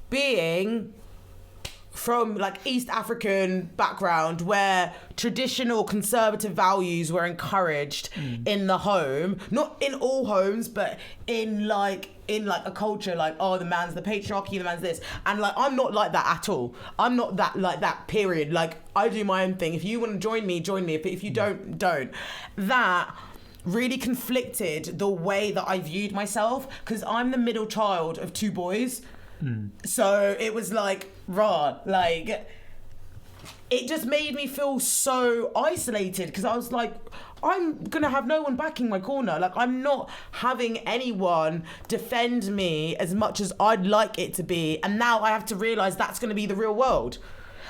being from like East African background where traditional conservative values were encouraged in the home, not in all homes, but in like a culture like, oh, the man's the patriarchy, the man's this, and like, I'm not like that at all. I'm not that like that, period. Like, I do my own thing. If you want to join me, if you don't. That really conflicted the way that I viewed myself, because I'm the middle child of two boys. So it was like, like, it just made me feel so isolated because I was like, I'm gonna have no one backing my corner. Like, I'm not having anyone defend me as much as I'd like it to be. And now I have to realise that's gonna be the real world.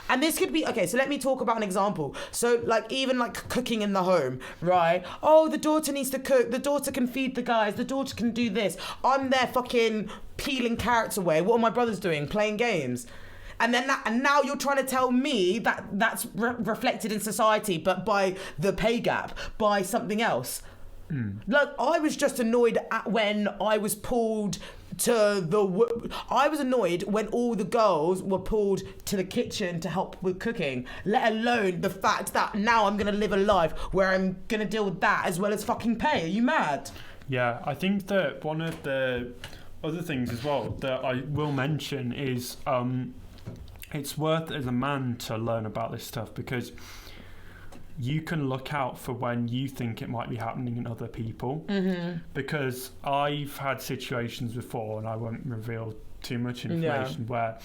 And this could be, okay, so let me talk about an example. So, like, even, like, cooking in the home, right? Oh, the daughter needs to cook. The daughter can feed the guys. The daughter can do this. I'm there fucking peeling carrots away. What are my brothers doing? Playing games. And now you're trying to tell me that that's reflected in society, but by the pay gap, by something else. Like, I was just annoyed when I was pulled I was annoyed when all the girls were pulled to the kitchen to help with cooking, let alone the fact that now I'm going to live a life where I'm going to deal with that as well as fucking pay. Are you mad? Yeah, I think that one of the other things as well that I will mention is it's worth as a man to learn about this stuff, because you can look out for when you think it might be happening in other people. Because I've had situations before, and I won't reveal too much information, where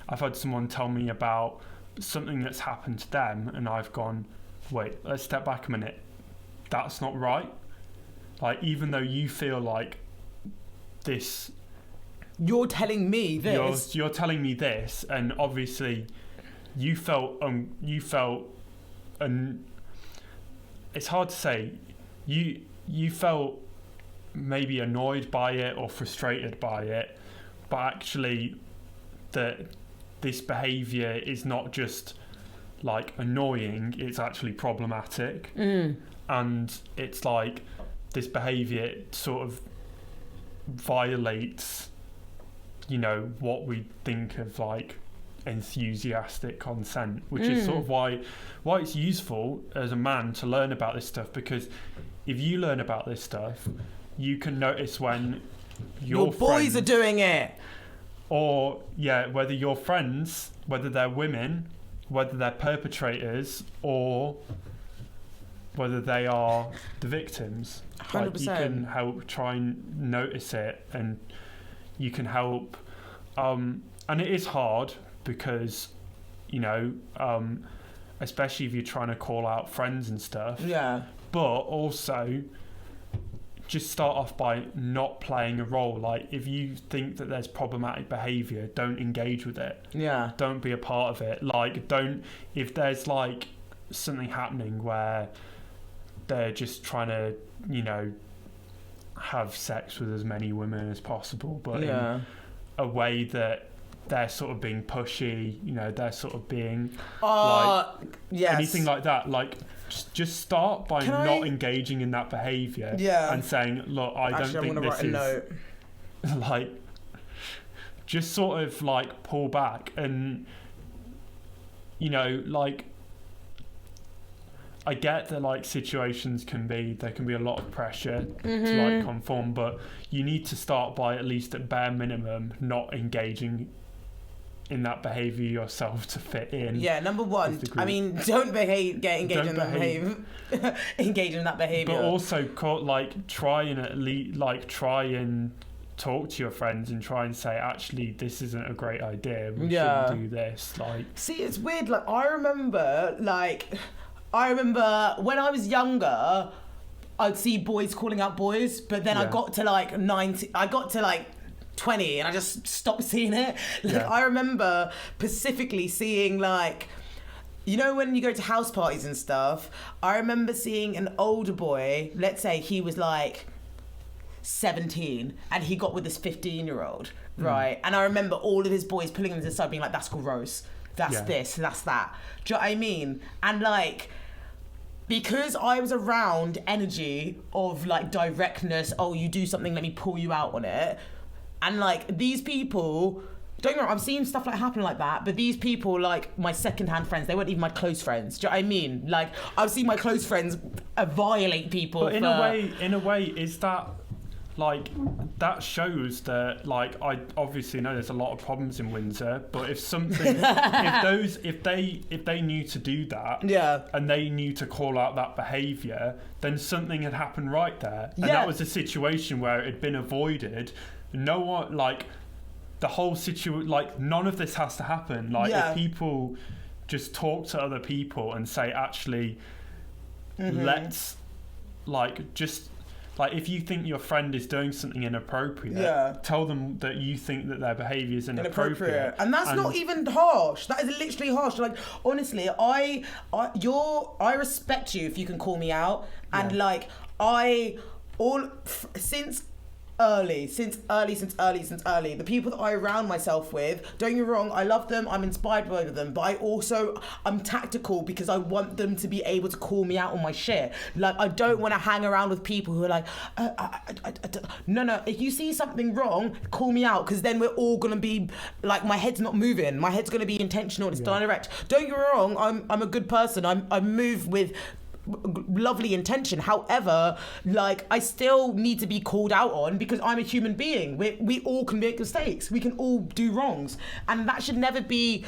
I've had someone tell me about something that's happened to them, and I've gone, wait, let's step back a minute. That's not right. Like, even though you feel like this, you're telling me this. You're telling me this, and obviously you felt and it's hard to say, you felt maybe annoyed by it or frustrated by it, but actually that this behaviour is not just like annoying, it's actually problematic. And it's like this behaviour sort of violates, you know, what we think of like enthusiastic consent, which is sort of why it's useful as a man to learn about this stuff, because if you learn about this stuff, you can notice when your boys friends, are doing it, or whether your friends, whether they're women, whether they're perpetrators, or whether they are the victims. 100%. Like, you can help try and notice it, and you can help. And it is hard because, you know, especially if you're trying to call out friends and stuff. Yeah. But also, just start off by not playing a role. Like, if you think that there's problematic behaviour, don't engage with it. Yeah. Don't be a part of it. Like, if there's like something happening where they're just trying to, you know, have sex with as many women as possible, but in a way that they're sort of being pushy, you know, they're sort of being anything like that, like just start by not engaging in that behaviour and saying, look, I don't think this is like, just sort of like pull back. And, you know, like, I get that like situations there can be a lot of pressure to like conform, but you need to start by, at least at bare minimum, not engaging in that behaviour yourself to fit in. Yeah, number one, I mean, don't engage in that behaviour. But also, try and talk to your friends and try and say, actually, this isn't a great idea. We shouldn't do this. Like, see, it's weird. Like, I remember when I was younger, I'd see boys calling out boys, but then I got to like 20 and I just stopped seeing it. I remember specifically seeing, like, you know, when you go to house parties and stuff, I remember seeing an older boy, let's say he was like 17 and he got with this 15-year-old, right? And I remember all of his boys pulling him to the side being like, that's gross, that's this, that's that. Do you know what I mean? And like, because I was around energy of like directness, oh, you do something, let me pull you out on it. And like, these people, don't get me wrong, I've seen stuff like happen like that, but these people, like my second-hand friends, they weren't even my close friends. Do you know what I mean? Like, I've seen my close friends violate people. But in a way, is that, like, that shows that, like, I obviously know there's a lot of problems in Windsor, but if they knew to do that, and they knew to call out that behaviour, then something had happened right there, and that was a situation where it had been avoided. No one, like, the whole situation, like, none of this has to happen. Like, if people just talk to other people and say, actually, let's, like, just, like, if you think your friend is doing something inappropriate, tell them that you think that their behaviour is inappropriate. And that's not even harsh. That is literally harsh. Like, honestly, I respect you if you can call me out. And like, since early, the people that I surround myself with, don't get me wrong, I love them, I'm inspired by them, but I'm tactical because I want them to be able to call me out on my shit. Like, I don't want to hang around with people who are like, no, if you see something wrong, call me out, because then we're all going to be, like, my head's not moving, my head's going to be intentional, it's direct. Don't get me wrong, I'm a good person, I move with lovely intention. However, like, I still need to be called out on, because I'm a human being. We all can make mistakes. We can all do wrongs. And that should never be...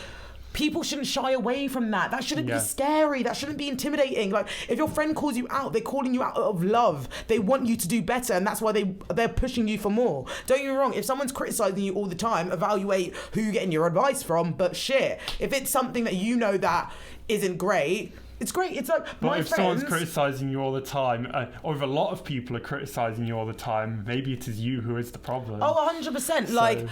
People shouldn't shy away from that. That shouldn't be scary. That shouldn't be intimidating. Like, if your friend calls you out, they're calling you out of love. They want you to do better, and that's why they're pushing you for more. Don't get me wrong. If someone's criticising you all the time, evaluate who you're getting your advice from. But shit, if it's something that you know that isn't great... It's great. It's like, but if someone's criticising you all the time, or if a lot of people are criticising you all the time, maybe it is you who is the problem. Oh, 100%. Like,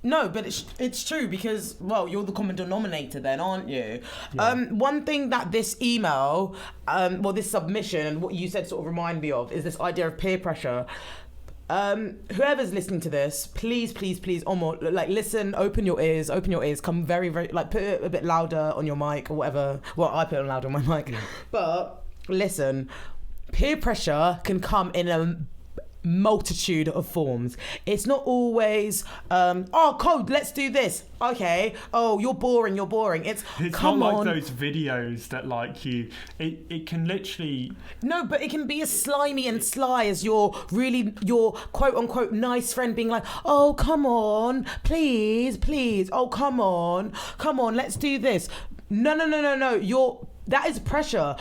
no, but it's true, because, well, you're the common denominator then, aren't you? Yeah. One thing that this email, this submission and what you said sort of remind me of is this idea of peer pressure. Whoever's listening to this, please, Omo, like, listen, open your ears, come very, very, like, put it a bit louder on your mic or whatever. Well, I put it louder on my mic. But listen, peer pressure can come in a multitude of forms. It's not always, code, let's do this. Okay. Oh, you're boring. It's come not on. like those videos that like it can literally. No, but it can be as slimy and sly as your quote unquote nice friend being like, oh, come on, please. Oh, come on, let's do this. No. That is pressure.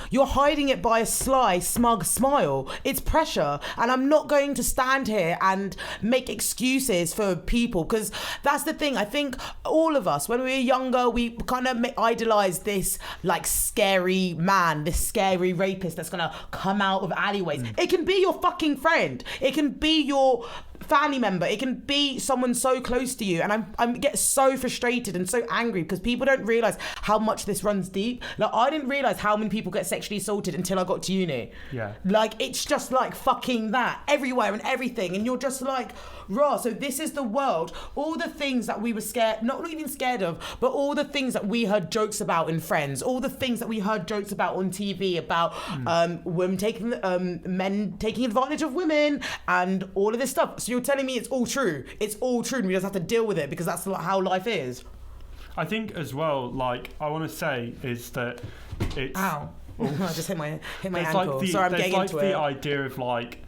You're hiding it by a sly, smug smile. It's pressure. And I'm not going to stand here and make excuses for people, because that's the thing. I think all of us, when we were younger, we kind of idolize this like scary man, this scary rapist that's going to come out of alleyways. It can be your fucking friend. It can be your family member. It can be someone so close to you. And I get so frustrated and so angry because people don't realize how much this runs deep. Like, I didn't realize how many people get sexually assaulted until I got to uni. Yeah. Like, it's just like fucking that everywhere and everything. And you're just like, raw. So this is the world. All the things that we were scared, not even scared of, but all the things that we heard jokes about in Friends, all the things that we heard jokes about on TV about women men taking advantage of women and all of this stuff. So you're telling me it's all true. It's all true and we just have to deal with it because that's how life is. I think as well, like, I want to say is that it's... Ow. I just hit my ankle. Like Sorry, I'm getting into it. There's like the idea of, like,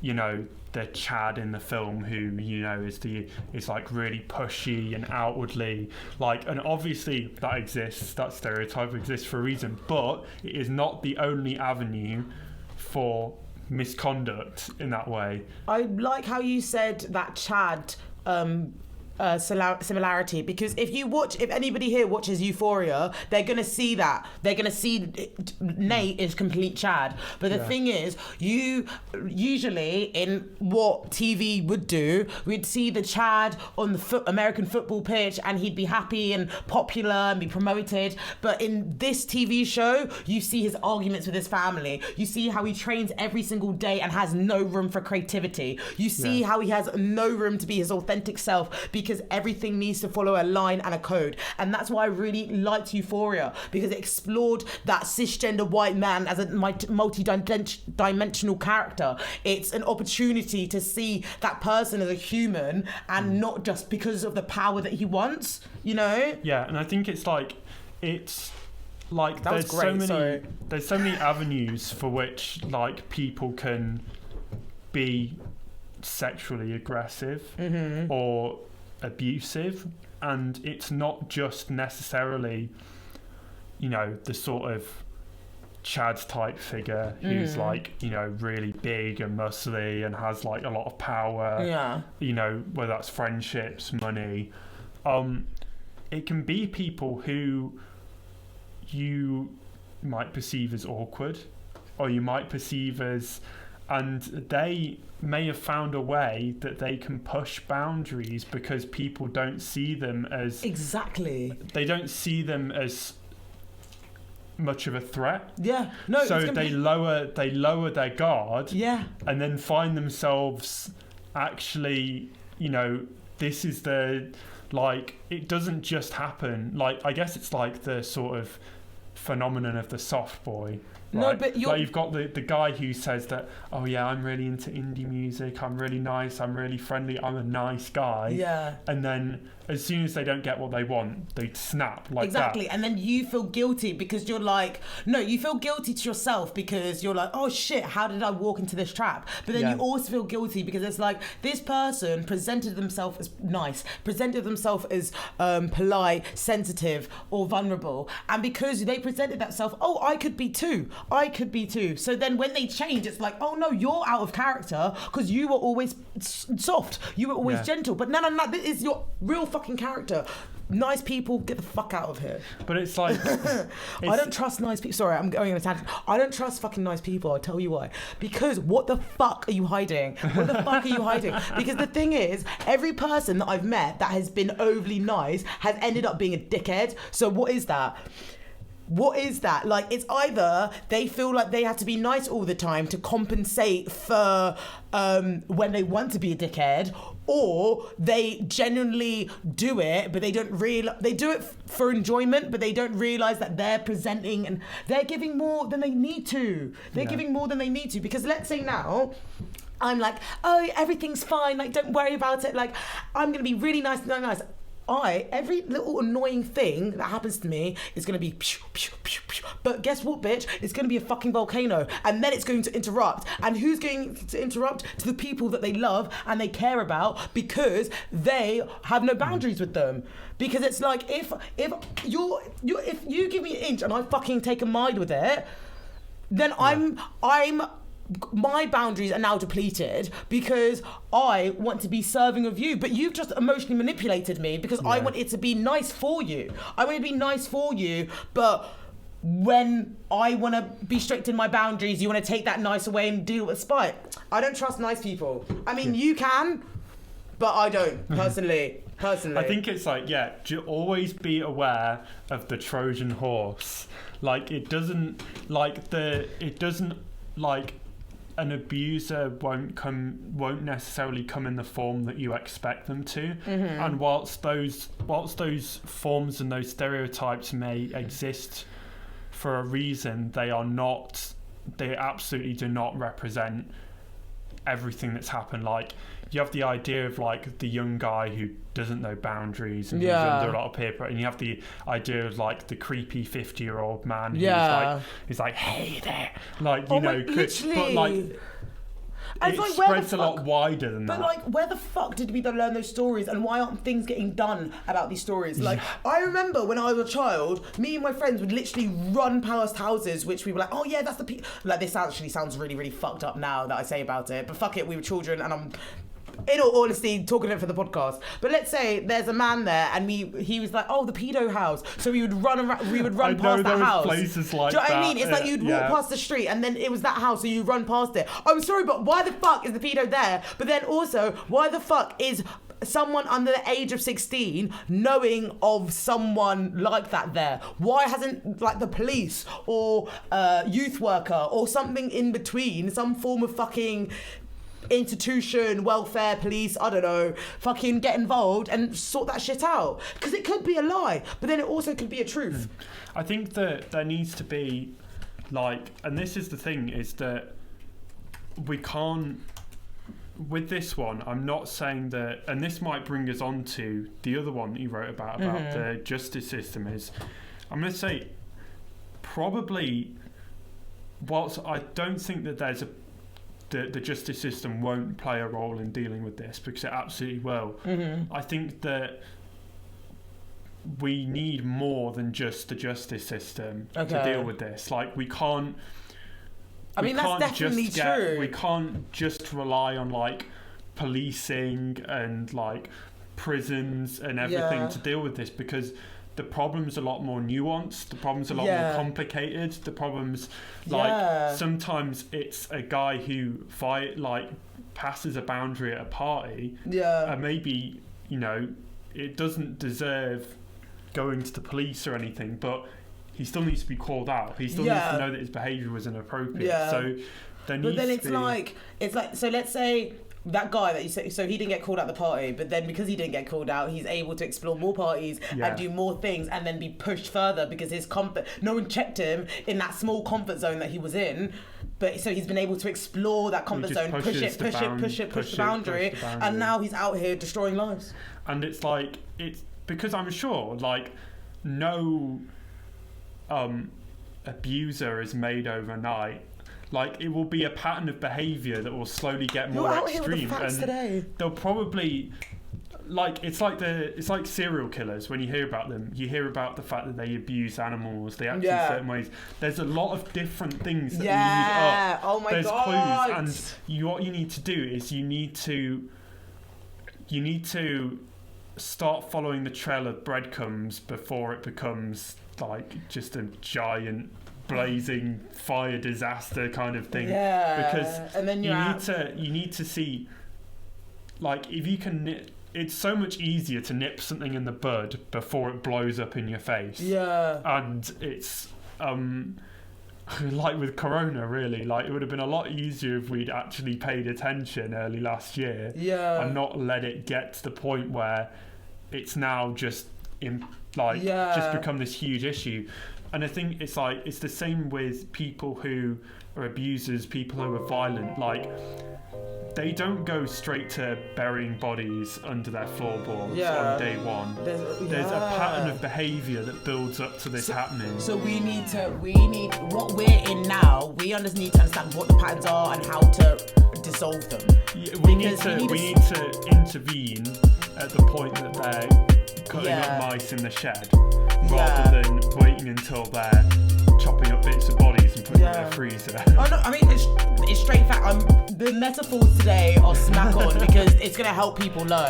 you know, the Chad in the film who, you know, is like really pushy and outwardly, like, and obviously that exists, that stereotype exists for a reason, but it is not the only avenue for misconduct in that way. I like how you said that Chad similarity, because if anybody here watches Euphoria, they're gonna see Nate is complete Chad. But the thing is, you usually in what TV would do, we'd see the Chad on the American football pitch and he'd be happy and popular and be promoted. But in this TV show, you see his arguments with his family. You see how he trains every single day and has no room for creativity. You see how he has no room to be his authentic self because everything needs to follow a line and a code. And that's why I really liked Euphoria, because it explored that cisgender white man as a multi-dimensional character. It's an opportunity to see that person as a human and not just because of the power that he wants, you know? Yeah, and I think it's like there's so many avenues for which like people can be sexually aggressive or abusive, and it's not just necessarily, you know, the sort of Chad type figure who's like, you know, really big and muscly and has like a lot of power, you know, whether that's friendships, money. It can be people who you might perceive as awkward, or you might perceive as, and they may have found a way that they can push boundaries because people don't see them as... Exactly. They don't see them as much of a threat. Yeah. No. So they lower their guard. Yeah. And then find themselves actually, you know, this is the, like, it doesn't just happen. Like, I guess it's like the sort of phenomenon of the soft boy. Right? No, but you've got the guy who says that, oh yeah, I'm really into indie music, I'm really nice, I'm really friendly, I'm a nice guy. Yeah. And then as soon as they don't get what they want, they snap like exactly. that. And then you feel guilty because you're like, no, you feel guilty to yourself because you're like, oh shit, how did I walk into this trap? But then you also feel guilty because it's like, this person presented themselves as nice, presented themselves as polite, sensitive, or vulnerable. And because they presented themselves, oh, I could be too. So then when they change, it's like, oh no, you're out of character because you were always soft. You were always gentle. But no, this is your real fucking character. Nice people, get the fuck out of here. But it's like... I don't trust nice people. Sorry, I'm going on a tangent. I don't trust fucking nice people. I'll tell you why. Because what the fuck are you hiding? Because the thing is, every person that I've met that has been overly nice has ended up being a dickhead. So what is that? Like, it's either they feel like they have to be nice all the time to compensate for when they want to be a dickhead, or they genuinely do it, but they don't realize they do it for enjoyment, but they don't realize that they're presenting and they're giving more than they need to. Because let's say now, I'm like, oh, everything's fine, like, don't worry about it, like, I'm gonna be really nice. Every little annoying thing that happens to me is going to be pew, pew, pew, pew. But guess what, bitch? It's going to be a fucking volcano, and then it's going to interrupt. And who's going to interrupt? To the people that they love and they care about, because they have no boundaries with them. Because it's like, if you give me an inch and I fucking take a mile with it, then my boundaries are now depleted because I want to be serving of you, but you've just emotionally manipulated me because I want it to be nice for you. I want to be nice for you, but when I want to be strict in my boundaries, you want to take that nice away and deal with spite. I don't trust nice people. I mean, you can, but I don't, personally. I think it's like, always be aware of the Trojan horse. Like, an abuser won't necessarily come in the form that you expect them to. And whilst those forms and those stereotypes may exist for a reason, they absolutely do not represent everything that's happened. Like, you have the idea of like the young guy who doesn't know boundaries and who's under a lot of peer pressure, and you have the idea of like the creepy 50-year-old man who's like, hey there, like, you know, but like, it like, spreads a lot wider than that. But like, where the fuck did we learn those stories, and why aren't things getting done about these stories? Like, I remember when I was a child, me and my friends would literally run past houses which we were like, oh yeah, that's the like, this actually sounds really, really fucked up now that I say about it, but fuck it, we were children, and I'm, in all honesty, talking it for the podcast. But let's say there's a man there, and he was like, "Oh, the pedo house." So we would run around. We would run past that house. Places like Do you know what that? I mean? It's like you'd walk past the street, and then it was that house, so you run past it. I'm sorry, but why the fuck is the pedo there? But then also, why the fuck is someone under the age of 16 knowing of someone like that there? Why hasn't, like, the police or youth worker or something in between, some form of fucking institution, welfare, police, I don't know, fucking get involved and sort that shit out? Because it could be a lie, but then it also could be a truth. I think that there needs to be, like, and this is the thing, is that we can't, with this one, I'm not saying that, and this might bring us on to the other one that you wrote about the justice system, is, I'm going to say, probably, whilst I don't think that there's the justice system won't play a role in dealing with this, because it absolutely will. I think that we need more than just the justice system to deal with this. Like, we can't. I mean, that's definitely true. We can't just rely on like policing and like prisons and everything to deal with this, because the problem's a lot more nuanced, the problem's a lot more complicated, the problem's like sometimes it's a guy who passes a boundary at a party and maybe, you know, it doesn't deserve going to the police or anything, but he still needs to be called out. He still needs to know that his behaviour was inappropriate. So there needs to be... But then it's like, so let's say that guy that you said, so he didn't get called out the party, but then because he didn't get called out, he's able to explore more parties and do more things and then be pushed further because his no one checked him in that small comfort zone that he was in. But so he's been able to explore that comfort zone, push the boundary, and now he's out here destroying lives. And it's like, it's because I'm sure like no abuser is made overnight. Like, it will be a pattern of behaviour that will slowly get more extreme, and they'll probably, like, it's like serial killers. When you hear about them, you hear about the fact that they abuse animals, they act in certain ways. There's a lot of different things that lead up. Oh my There's God. clues, and what you need to do is you need to start following the trail of breadcrumbs before it becomes like just a giant blazing fire disaster kind of thing. Because and then you need to see, like, if you can it's so much easier to nip something in the bud before it blows up in your face. And it's like with Corona, really, like, it would have been a lot easier if we'd actually paid attention early last year and not let it get to the point where it's now just just become this huge issue. And I think it's like it's the same with people who are abusers, people who are violent. Like, they don't go straight to burying bodies under their floorboards on day one. There's a pattern of behaviour that builds up to this happening. So we need what we're in now. We just need to understand what the patterns are and how to dissolve them. Yeah, we need to intervene at the point that they're cutting up mice in the shed, rather than waiting until they're chopping up bits of bodies and putting them in a freezer. Oh no, I mean it's straight fact. The metaphors today are smack on because it's gonna help people learn.